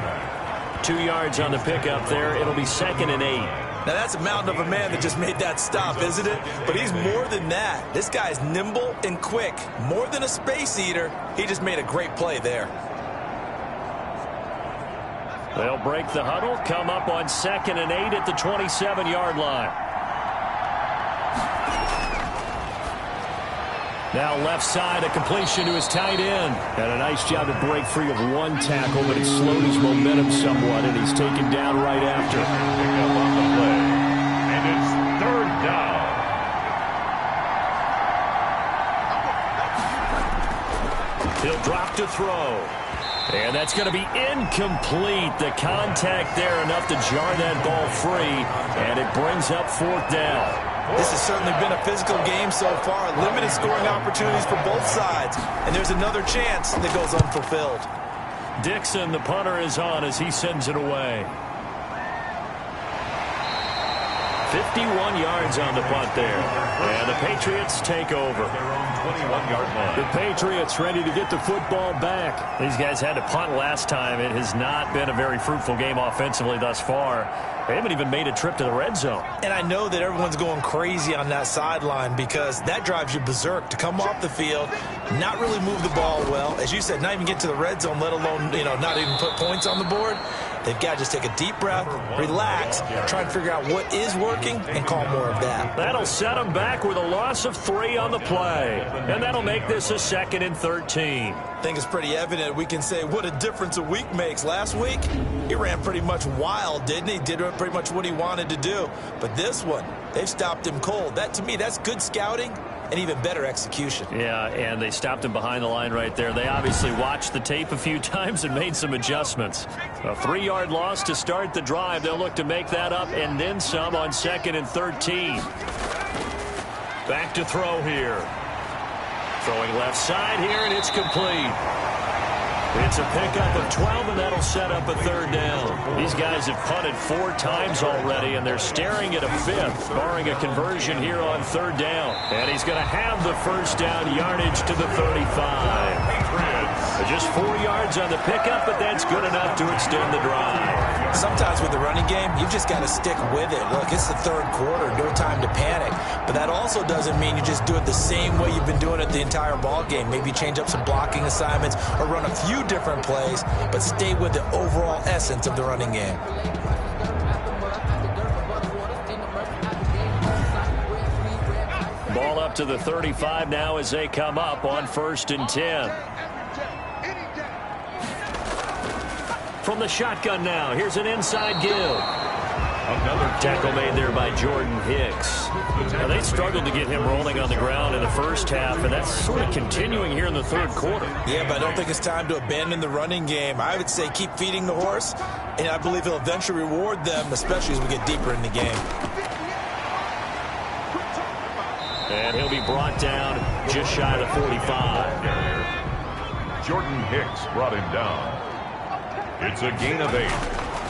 2 yards on the pickup there. It'll be 2nd and 8. Now that's a mountain of a man that just made that stop, isn't it? But he's more than that. This guy's nimble and quick. More than a space eater. He just made a great play there. They'll break the huddle, come up on 2nd and 8 at the 27-yard line. Now left side, a completion to his tight end. And a nice job to break free of 1 tackle, but it slowed his momentum somewhat, and he's taken down right after. Pick up on the play. And it's 3rd down. He'll drop to throw. And that's going to be incomplete. The contact there enough to jar that ball free. And it brings up 4th down. This has certainly been a physical game so far. Limited scoring opportunities for both sides. And there's another chance that goes unfulfilled. Dixon, the punter, is on as he sends it away. 51 yards on the punt there. And the Patriots take over. Their own 21-yard line. The Patriots ready to get the football back. These guys had to punt last time. It has not been a very fruitful game offensively thus far. They haven't even made a trip to the red zone. And I know that everyone's going crazy on that sideline because that drives you berserk to come off the field, not really move the ball well. As you said, not even get to the red zone, let alone, not even put points on the board. They've got to just take a deep breath, relax, try and figure out what is working, and call more of that. That'll set them back with a loss of 3 on the play. And that'll make this a 2nd and 13. I think it's pretty evident. We can say what a difference a week makes. Last week, he ran pretty much wild, didn't he? Did pretty much what he wanted to do. But this one, they've stopped him cold. That, to me, that's good scouting and even better execution. Yeah, and they stopped him behind the line right there. They obviously watched the tape a few times and made some adjustments. A 3-yard loss to start the drive. They'll look to make that up and then some on 2nd and 13. Back to throw here. Throwing left side here, and it's complete. It's a pickup of 12, and that'll set up a 3rd down. These guys have punted 4 times already, and they're staring at a 5th, barring a conversion here on 3rd down. And he's going to have the 1st down yardage to the 35. Patriots Just 4 yards on the pickup, but that's good enough to extend the drive. Sometimes with the running game, you've just got to stick with it. Look, it's the third quarter, no time to panic. But that also doesn't mean you just do it the same way you've been doing it the entire ball game. Maybe change up some blocking assignments or run a few different plays, but stay with the overall essence of the running game. Ball up to the 35 now as they come up on 1st and 10. From the shotgun now, here's an inside give. Another tackle made there by Jordan Hicks. Now, they struggled to get him rolling on the ground in the first half, and that's sort of continuing here in the third quarter. Yeah, but I don't think it's time to abandon the running game. I would say keep feeding the horse, and I believe he'll eventually reward them, especially as we get deeper in the game. And he'll be brought down just shy of the 45. Jordan Hicks brought him down. It's a gain of 8.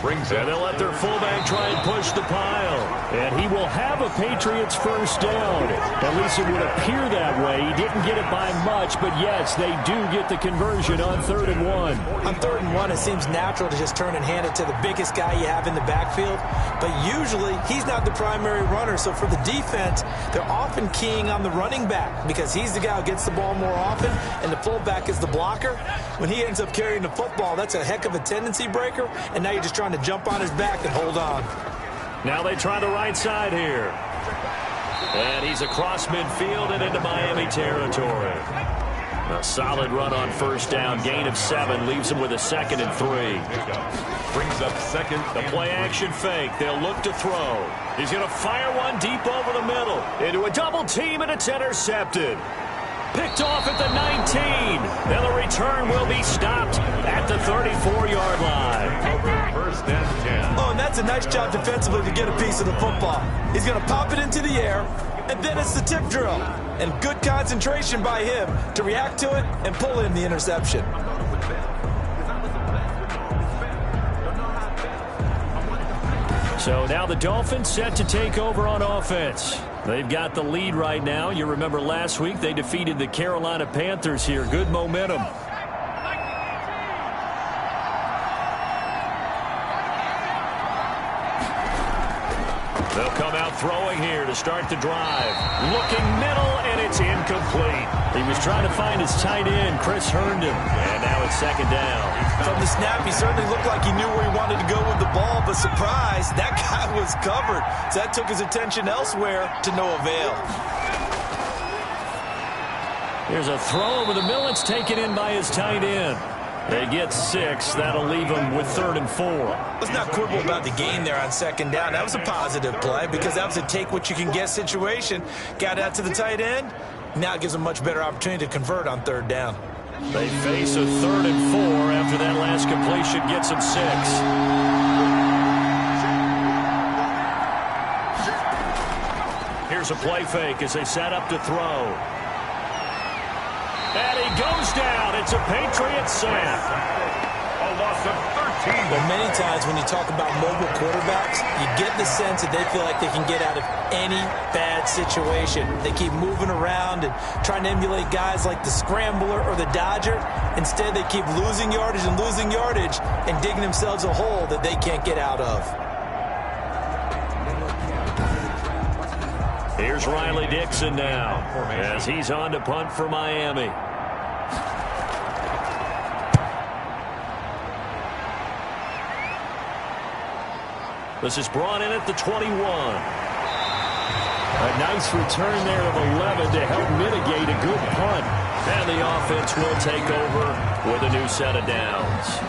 Brings it. And they'll let their fullback try and push the pile. And he will have a Patriots first down. At least it would appear that way. He didn't get it by much, but yes, they do get the conversion on 3rd and 1. On 3rd and 1, it seems natural to just turn and hand it to the biggest guy you have in the backfield. But usually, he's not the primary runner. So for the defense, they're often keying on the running back because he's the guy who gets the ball more often, and the fullback is the blocker. When he ends up carrying the football, that's a heck of a tendency breaker, and now you're just trying to jump on his back and hold on. Now they try the right side here. And he's across midfield and into Miami territory. A solid run on 1st down. Gain of 7 leaves him with a 2nd and 3. Brings up 2nd. The play action fake. They'll look to throw. He's going to fire one deep over the middle. Into a double team, and it's intercepted. Picked off at the 19. And the return will be stopped at the 34-yard line. Over 1st and 10. Oh, and that's a nice job defensively to get a piece of the football. He's going to pop it into the air, and then it's the tip drill. And good concentration by him to react to it and pull in the interception. So now the Dolphins set to take over on offense. They've got the lead right now. You remember last week they defeated the Carolina Panthers here. Good momentum. They'll come out throwing here to start the drive. Looking middle, and it's incomplete. He was trying to find his tight end, Chris Herndon, and now it's 2nd down. From the snap, he certainly looked like he knew where he wanted to go with the ball, but surprise, that guy was covered. So that took his attention elsewhere to no avail. Here's a throw over the middle. It's taken in by his tight end. They get 6. That'll leave them with 3rd and 4. Let's not quibble about the gain there on 2nd down. That was a positive play because that was a take-what-you-can-get situation. Got out to the tight end. Now it gives them a much better opportunity to convert on 3rd down. They face a 3rd and 4 after that last completion gets them 6. Here's a play fake as they set up to throw. And he goes down. It's a Patriots sack. A loss of 13. But many times when you talk about mobile quarterbacks, you get the sense that they feel like they can get out of any bad situation. They keep moving around and trying to emulate guys like the Scrambler or the Dodger. Instead, they keep losing yardage and digging themselves a hole that they can't get out of. Here's Riley Dixon now as he's on to punt for Miami. This is brought in at the 21. A nice return there of 11 to help mitigate a good punt. And the offense will take over with a new set of downs.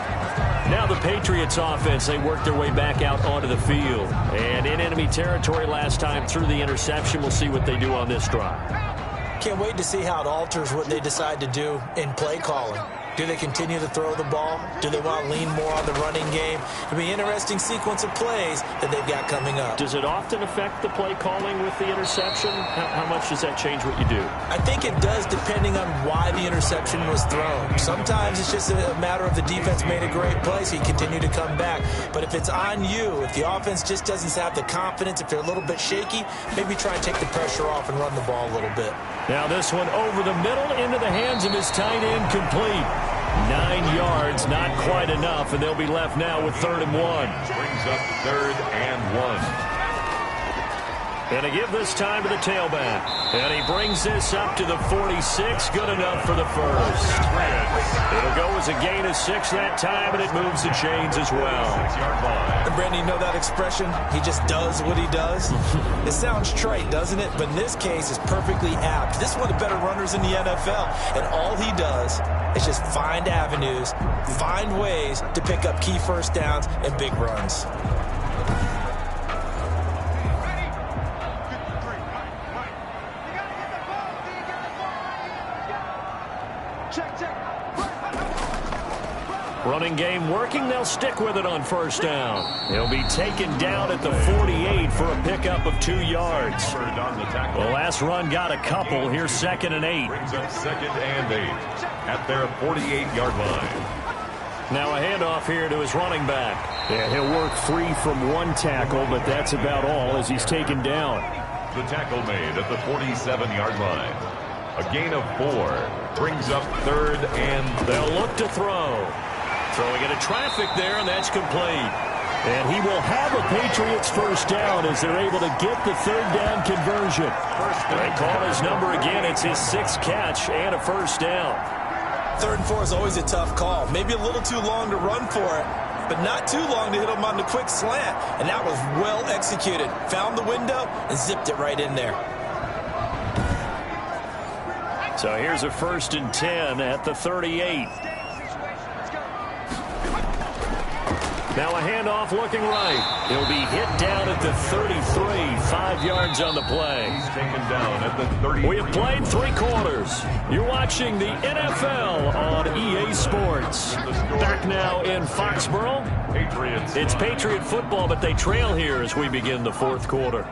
Now the Patriots offense, they work their way back out onto the field. And in enemy territory last time through the interception. We'll see what they do on this drive. Can't wait to see how it alters what they decide to do in play calling. Do they continue to throw the ball? Do they want to lean more on the running game? It'll be an interesting sequence of plays that they've got coming up. Does it often affect the play calling with the interception? How much does that change what you do? I think it does depending on why the interception was thrown. Sometimes it's just a matter of the defense made a great play, so you continue to come back. But if it's on you, if the offense just doesn't have the confidence, if they're a little bit shaky, maybe try and take the pressure off and run the ball a little bit. Now this one over the middle into the hands of his tight end, complete. 9 yards, not quite enough, and they'll be left now with 3rd and 1. Brings up 3rd and 1. And to give this time to the tailback. And he brings this up to the 46. Good enough for the first. It'll go as a gain of 6 that time, and it moves the chains as well. 6-yard line. And Brandon, you know that expression? He just does what he does. It sounds trite, doesn't it? But in this case, it's perfectly apt. This is one of the better runners in the NFL. And all he does is just find avenues, find ways to pick up key first downs and big runs. Running game working. They'll stick with it on 1st down. He'll be taken down at the 48 for a pickup of 2 yards. The last run got a couple. Here's 2nd and 8. Brings up 2nd and 8 at their 48-yard line. Now a handoff here to his running back. Yeah, he'll work free from 1 tackle, but that's about all as he's taken down. The tackle made at the 47-yard line. A gain of 4 brings up 3rd and they'll look to throw. Throwing into traffic there, and that's complete. And he will have a Patriots 1st down as they're able to get the 3rd down conversion. They call his number again. It's his 6th catch and a 1st down. 3rd and 4 is always a tough call. Maybe a little too long to run for it, but not too long to hit him on the quick slant. And that was well executed. Found the window and zipped it right in there. So here's a 1st and 10 at the 38. Now a handoff looking right. He'll be hit down at the 33, 5 yards on the play. He's taken down at the 30. We have played 3 quarters. You're watching the NFL on EA Sports. Back now in Foxborough. Patriots. It's Patriot football, but they trail here as we begin the 4th quarter.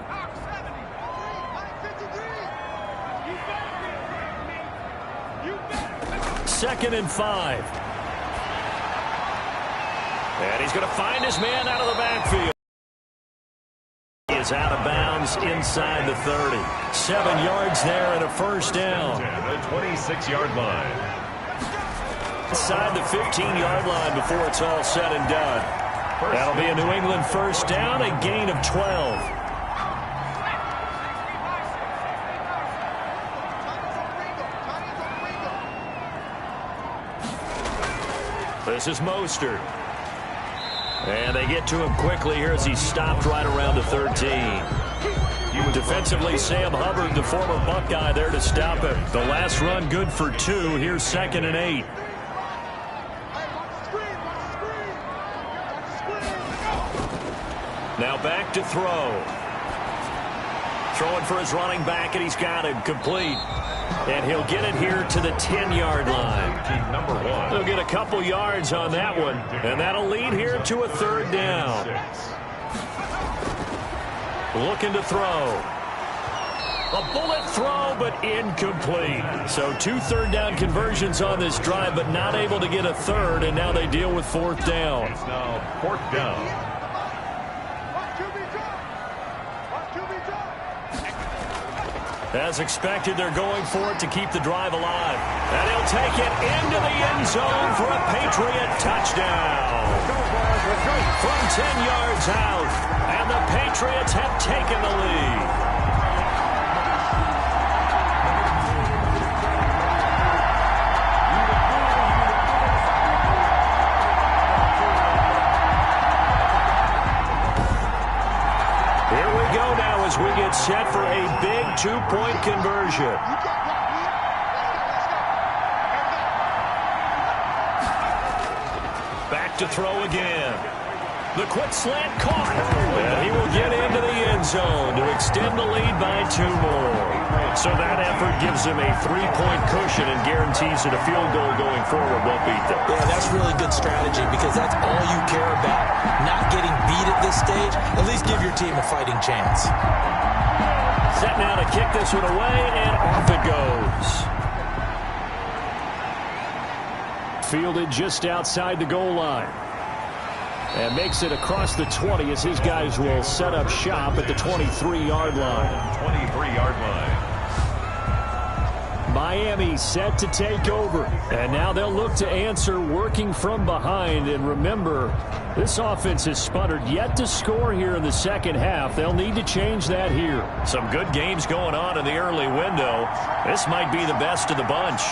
Second and 5. And he's going to find his man out of the backfield. He is out of bounds inside the 30. 7 yards there and a 1st down. The 26-yard line. Inside the 15-yard line before it's all said and done. That'll be a New England 1st down, a gain of 12. This is Mostert. And they get to him quickly here as he's stopped right around the 13. Defensively, Sam Hubbard, the former Buckeye, there to stop him. The last run good for 2. Here's 2nd and 8. Now back to throw. Throwing for his running back, and he's got him complete. And he'll get it here to the 10-yard line. Team number 1. He'll get a couple yards on that one, and that'll lead here to a 3rd down. Looking to throw. A bullet throw, but incomplete. So 2 3rd down conversions on this drive, but not able to get a 3rd, and now they deal with 4th down. It's now 4th down. As expected, they're going for it to keep the drive alive. And he'll take it into the end zone for a Patriot touchdown. From 10 yards out, and the Patriots have taken the lead. As we get set for a big 2-point conversion. Back to throw again. The quick slant caught. And he will get into the end zone to extend the lead by 2 more. So that effort gives him a 3-point cushion and guarantees that a field goal going forward won't beat them. Yeah, that's really good strategy because that's all you care about. Not getting beat at this stage. At least give your team a fighting chance. Set now to kick this one away, and off it goes. Fielded just outside the goal line. And makes it across the 20 as his guys will set up shop at the 23-yard line. 23-yard line. Miami set to take over. And now they'll look to answer working from behind. And remember, this offense has sputtered yet to score here in the second half. They'll need to change that here. Some good games going on in the early window. This might be the best of the bunch.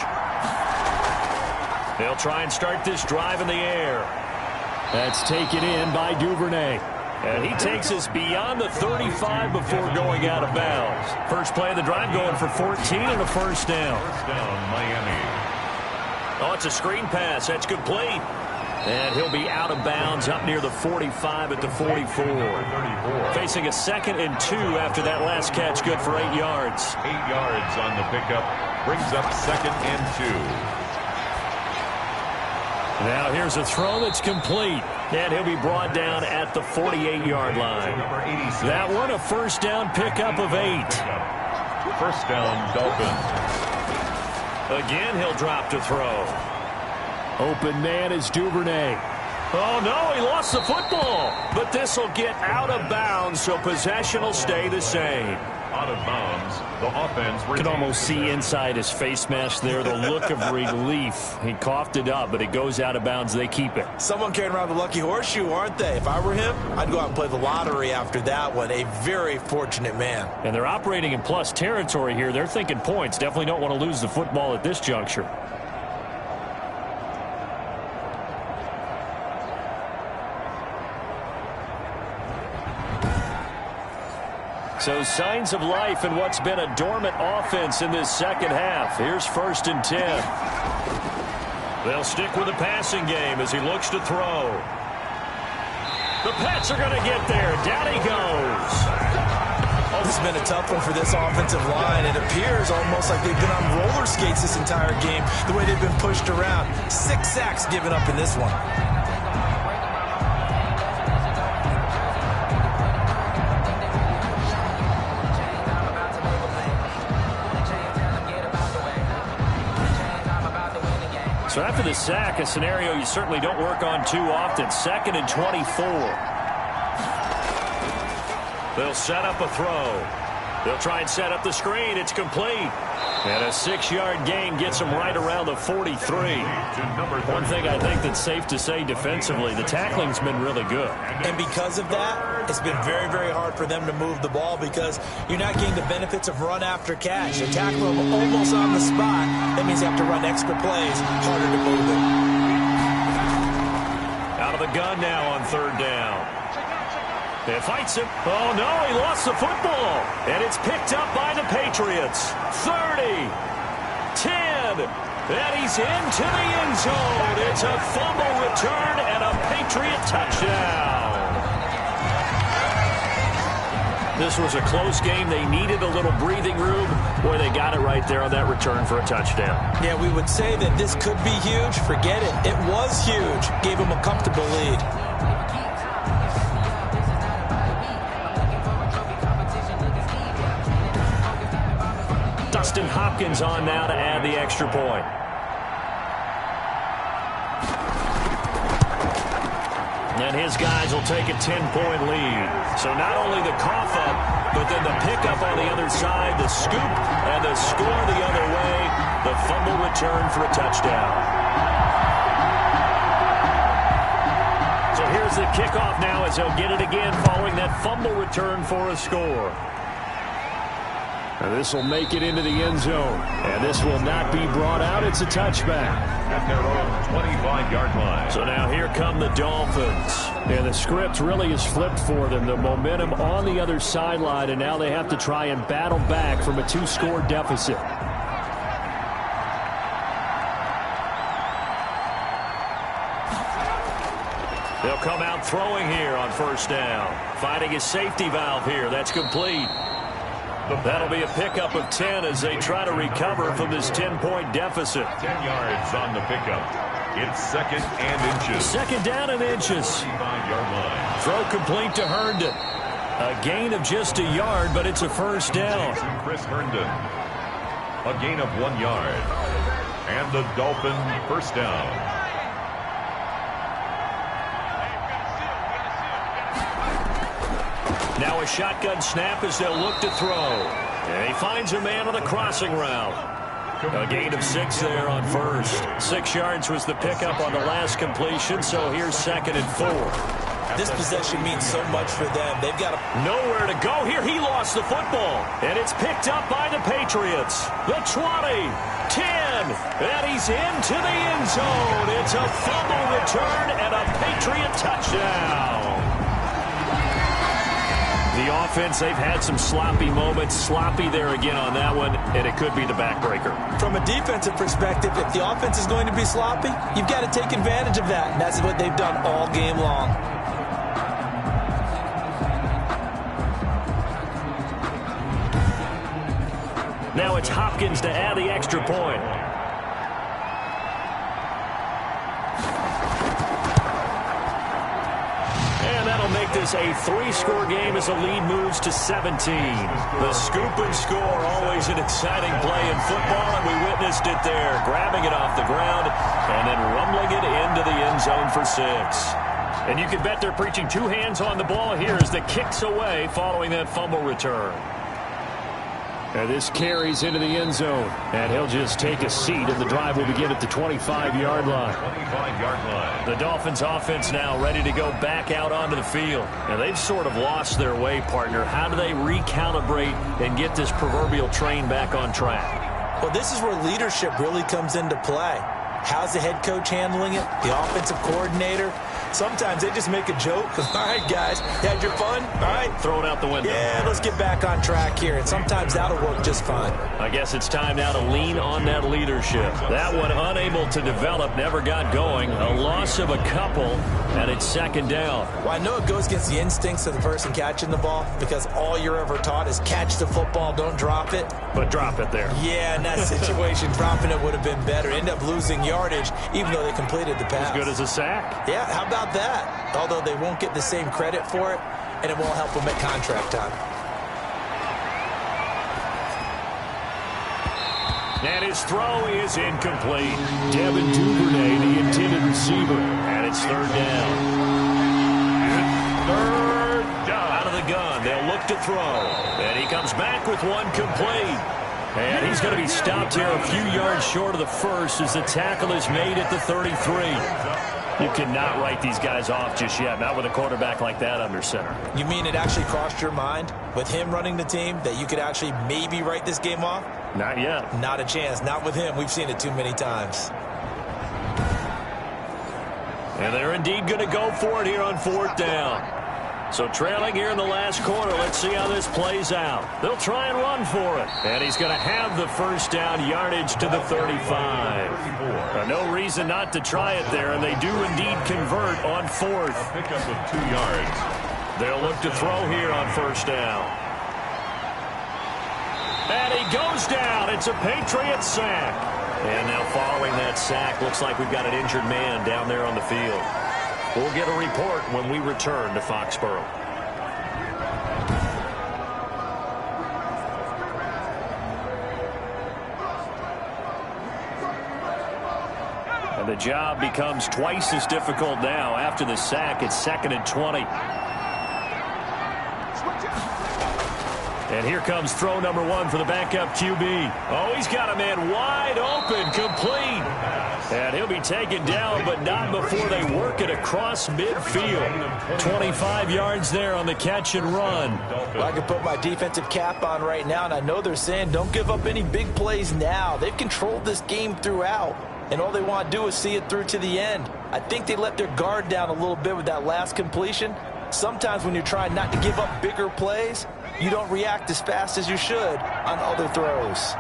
They'll try and start this drive in the air. That's taken in by Duvernay. And he takes us beyond the 35 before going out of bounds. First play of the drive going for 14 and a first down. First down, Miami. Oh, it's a screen pass. That's complete. And he'll be out of bounds up near the 45 at the 44. Facing a 2nd and 2 after that last catch. Good for 8 yards. 8 yards on the pickup. Brings up 2nd and 2. Now here's a throw that's complete. And he'll be brought down at the 48-yard line. That one a first down pickup of 8. First down, Dolphins. Again, he'll drop to throw. Open man is Duvernay. Oh, no, he lost the football. But this will get out of bounds, so possession will stay the same. Out of bounds, the offense. You can almost see inside his face mask there the look of relief. He coughed it up, but it goes out of bounds. They keep it. Someone carrying around the lucky horseshoe, aren't they? If I were him, I'd go out and play the lottery after that one. A very fortunate man. And they're operating in plus territory here. They're thinking points. Definitely don't want to lose the football at this juncture. So signs of life in what's been a dormant offense in this second half. Here's 1st and 10. They'll stick with the passing game as he looks to throw. The Pats are going to get there. Down he goes. Oh, this has been a tough one for this offensive line. It appears almost like they've been on roller skates this entire game, the way they've been pushed around. 6 sacks given up in this one. So after the sack, a scenario you certainly don't work on too often. 2nd and 24. They'll set up a throw. They'll try and set up the screen. It's complete. And a 6-yard gain gets them right around the 43. One thing I think that's safe to say defensively, the tackling's been really good. And because of that, it's been very, very hard for them to move the ball because you're not getting the benefits of run after catch. You tackle them almost on the spot. That means you have to run extra plays, harder to move it. Out of the gun now on 3rd down. It fights him. Oh, no, he lost the football. And it's picked up by the Patriots. 30, 10, and he's into the end zone. It's a fumble return and a Patriot touchdown. This was a close game. They needed a little breathing room. Boy, they got it right there on that return for a touchdown. Yeah, we would say that this could be huge. Forget it. It was huge. Gave him a comfortable lead. Dustin Hopkins on now to add the extra point. And his guys will take a 10-point lead. So not only the cough up, but then the pickup on the other side, the scoop, and the score the other way. The fumble return for a touchdown. So here's the kickoff now as they'll get it again following that fumble return for a score. And this will make it into the end zone. And this will not be brought out. It's a touchback. At their own 25-yard line. So now here come the Dolphins. And the script really is flipped for them. The momentum on the other sideline, and now they have to try and battle back from a 2-score deficit. They'll come out throwing here on 1st down. Finding his safety valve here. That's complete. That'll be a pickup of 10 as they try to recover from this 10-point deficit. 10 yards on the pickup. It's 2nd and inches. 2nd down and inches. 35-yard line. Throw complete to Herndon. A gain of just a yard, but it's a first down. Chris Herndon. A gain of 1 yard. And the Dolphin first down. Now a shotgun snap as they'll look to throw. And he finds a man on the crossing route. A gain of 6 there on first. 6 yards was the pickup on the last completion, so here's 2nd and 4. This possession means so much for them. They've got nowhere to go here. He lost the football, and it's picked up by the Patriots. The 20, 10, and he's into the end zone. It's a fumble return and a Patriot touchdown. The offense, they've had some sloppy moments. Sloppy there again on that one, and it could be the backbreaker. From a defensive perspective, if the offense is going to be sloppy, you've got to take advantage of that, and that's what they've done all game long. Now it's Hopkins to add the extra point. That'll make this a 3-score game as the lead moves to 17. The scoop and score, always an exciting play in football, and we witnessed it there, grabbing it off the ground and then rumbling it into the end zone for 6. And you can bet they're preaching 2 hands on the ball here as the kick's away following that fumble return. And this carries into the end zone, and he'll just take a seat, and the drive will begin at the 25-yard line. 25-yard line. The Dolphins offense now ready to go back out onto the field. And they've sort of lost their way, partner. How do they recalibrate and get this proverbial train back on track? Well, this is where leadership really comes into play. How's the head coach handling it? The offensive coordinator? Sometimes they just make a joke. All right, guys, you had your fun? All right. Throw it out the window. Yeah, let's get back on track here. And sometimes that'll work just fine. I guess it's time now to lean on that leadership. That one unable to develop, never got going. A loss of a couple, and it's 2nd down. Well, I know it goes against the instincts of the person catching the ball because all you're ever taught is catch the football, don't drop it. But drop it there. Yeah, in that situation, dropping it would have been better. End up losing yardage, even though they completed the pass. As good as a sack. Yeah, how about that? Although they won't get the same credit for it, and it won't help them at contract time. And his throw is incomplete. Devin Duvernay, the intended receiver. And it's 3rd down. Third down. Out of the gun, they'll look to throw. And he comes back with one complete. And he's going to be stopped here a few yards short of the first as the tackle is made at the 33. You cannot write these guys off just yet, not with a quarterback like that under center. You mean it actually crossed your mind with him running the team that you could actually maybe write this game off? Not yet. Not a chance. Not with him. We've seen it too many times. And they're indeed going to go for it here on 4th down. So trailing here in the last quarter, let's see how this plays out. They'll try and run for it. And he's going to have the 1st down yardage to the 35. No reason not to try it there, and they do indeed convert on 4th. A pickup of 2 yards. They'll look to throw here on 1st down. And he goes down. It's a Patriot sack. And now following that sack, looks like we've got an injured man down there on the field. We'll get a report when we return to Foxborough. And the job becomes twice as difficult now. After the sack, it's 2nd and 20. And here comes throw number 1 for the backup QB. Oh, he's got a man wide open, complete. And he'll be taken down, but not before they work it across midfield. 25 yards there on the catch and run. Well, I can put my defensive cap on right now, and I know they're saying don't give up any big plays now. They've controlled this game throughout, and all they want to do is see it through to the end. I think they let their guard down a little bit with that last completion. Sometimes when you're trying not to give up bigger plays, you don't react as fast as you should on other throws.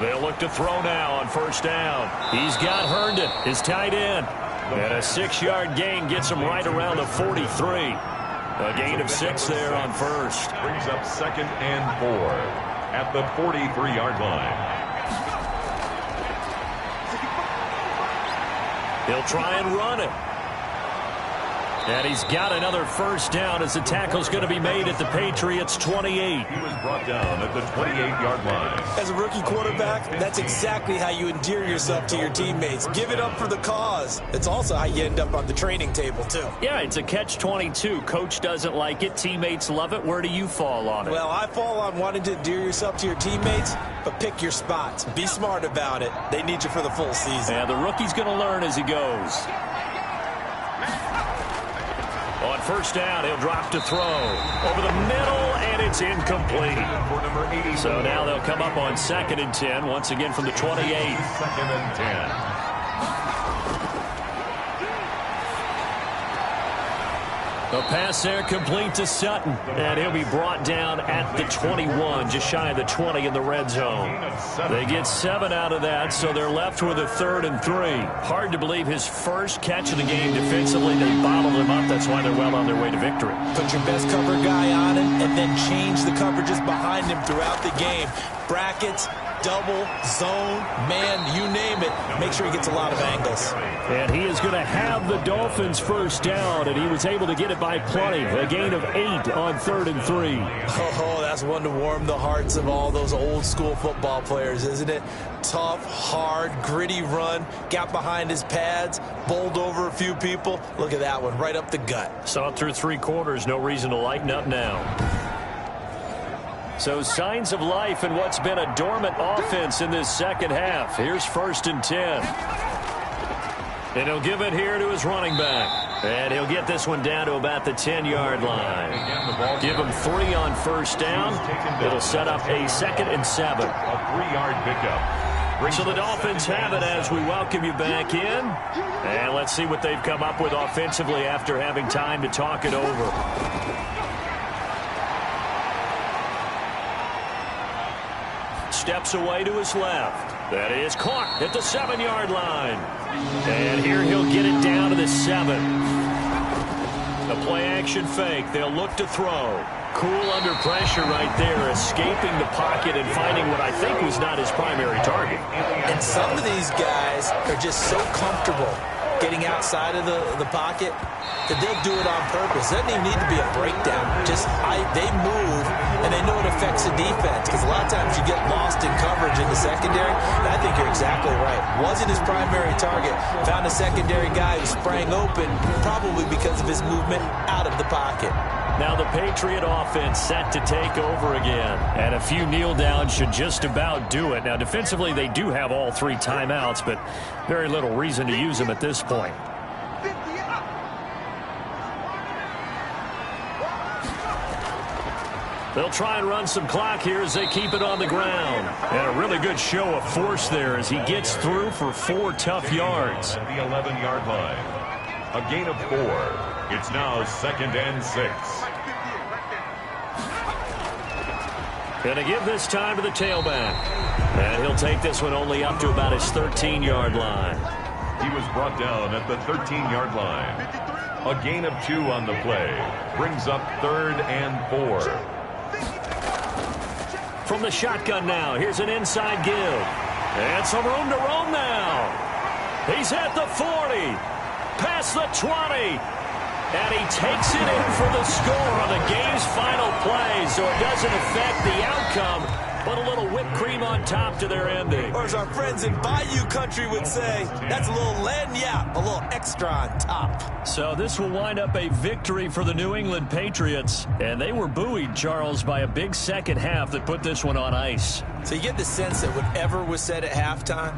They'll look to throw now on 1st down. He's got Herndon, his tight end. And a 6-yard gain gets him right around the 43. A gain of 6 there on 1st. Brings up 2nd and 4 at the 43-yard line. He'll try and run it. And he's got another first down as the tackle's going to be made at the Patriots' 28. He was brought down at the 28-yard line. As a rookie quarterback, that's exactly how you endear yourself to your teammates. Give it up for the cause. It's also how you end up on the training table, too. Yeah, it's a catch-22. Coach doesn't like it. Teammates love it. Where do you fall on it? Well, I fall on wanting to endear yourself to your teammates, but pick your spots. Be smart about it. They need you for the full season. Yeah, the rookie's going to learn as he goes. On first down, he'll drop to throw. Over the middle, and it's incomplete. So now they'll come up on 2nd and 10, once again from the 28. 2nd and 10. The pass there complete to Sutton, and he'll be brought down at the 21, just shy of the 20 in the red zone. They get 7 out of that, so they're left with a 3rd and 3. Hard to believe his first catch of the game defensively. They bottled him up. That's why they're well on their way to victory. Put your best cover guy on him and then change the coverages behind him throughout the game. Brackets, double, zone, man, you name it. Make sure he gets a lot of angles. And he is going to have the Dolphins first down, and he was able to get it by plenty. A gain of 8 on 3rd and 3. Oh, that's one to warm the hearts of all those old school football players, isn't it? Tough, hard, gritty run, got behind his pads, bowled over a few people. Look at that one, right up the gut. Saw it through 3 quarters, no reason to lighten up now. So signs of life in what's been a dormant offense in this second half. Here's 1st and 10. And he'll give it here to his running back. And he'll get this one down to about the 10-yard line. Give him 3 on first down. It'll set up a 2nd and 7. A 3-yard pickup. So the Dolphins have it as we welcome you back in. And let's see what they've come up with offensively after having time to talk it over. Steps away to his left. That is caught at the 7-yard line. And here he'll get it down to the 7. The play-action fake. They'll look to throw. Cool under pressure right there, escaping the pocket and finding what I think was not his primary target. And some of these guys are just so comfortable getting outside of the pocket that they'll do it on purpose. It doesn't even need to be a breakdown. Just they move, and they know it affects the defense, because a lot of times you get lost in coverage in the secondary, and I think you're exactly right. Wasn't his primary target. Found a secondary guy who sprang open, probably because of his movement out of the pocket. Now the Patriot offense set to take over again. And a few kneel downs should just about do it. Now defensively they do have all 3 timeouts, but very little reason to use them at this point. They'll try and run some clock here as they keep it on the ground. And a really good show of force there as he gets through for 4 tough yards. At the 11-yard line. A gain of 4. It's now 2nd and 6. Going to give this time to the tailback. And he'll take this one only up to about his 13-yard line. He was brought down at the 13-yard line. A gain of 2 on the play. Brings up 3rd and 4. From the shotgun now, here's an inside give. And some room to roam now. He's at the 40. Past the 20. And he takes it in for the score on the game's final play. So it doesn't affect the outcome, but a little whipped cream on top to their ending. Or as our friends in Bayou Country would say, that's a little lagniappe, a little extra on top. So this will wind up a victory for the New England Patriots. And they were buoyed, Charles, by a big second half that put this one on ice. So you get the sense that whatever was said at halftime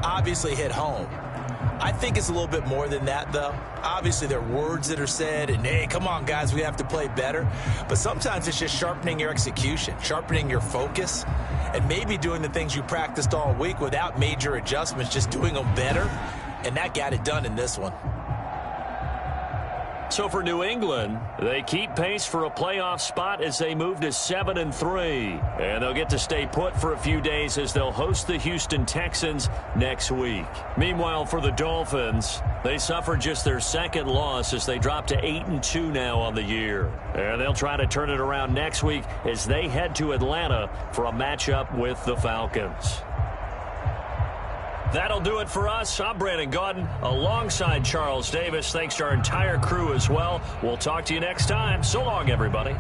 obviously hit home. I think it's a little bit more than that, though. Obviously, there are words that are said, and, hey, come on, guys, we have to play better. But sometimes it's just sharpening your execution, sharpening your focus, and maybe doing the things you practiced all week without major adjustments, just doing them better. And that got it done in this one. So for New England, they keep pace for a playoff spot as they move to 7-3. And they'll get to stay put for a few days as they'll host the Houston Texans next week. Meanwhile, for the Dolphins, they suffered just their 2nd loss as they drop to 8-2 now on the year. And they'll try to turn it around next week as they head to Atlanta for a matchup with the Falcons. That'll do it for us. I'm Brandon Gaudin alongside Charles Davis. Thanks to our entire crew as well. We'll talk to you next time. So long, everybody.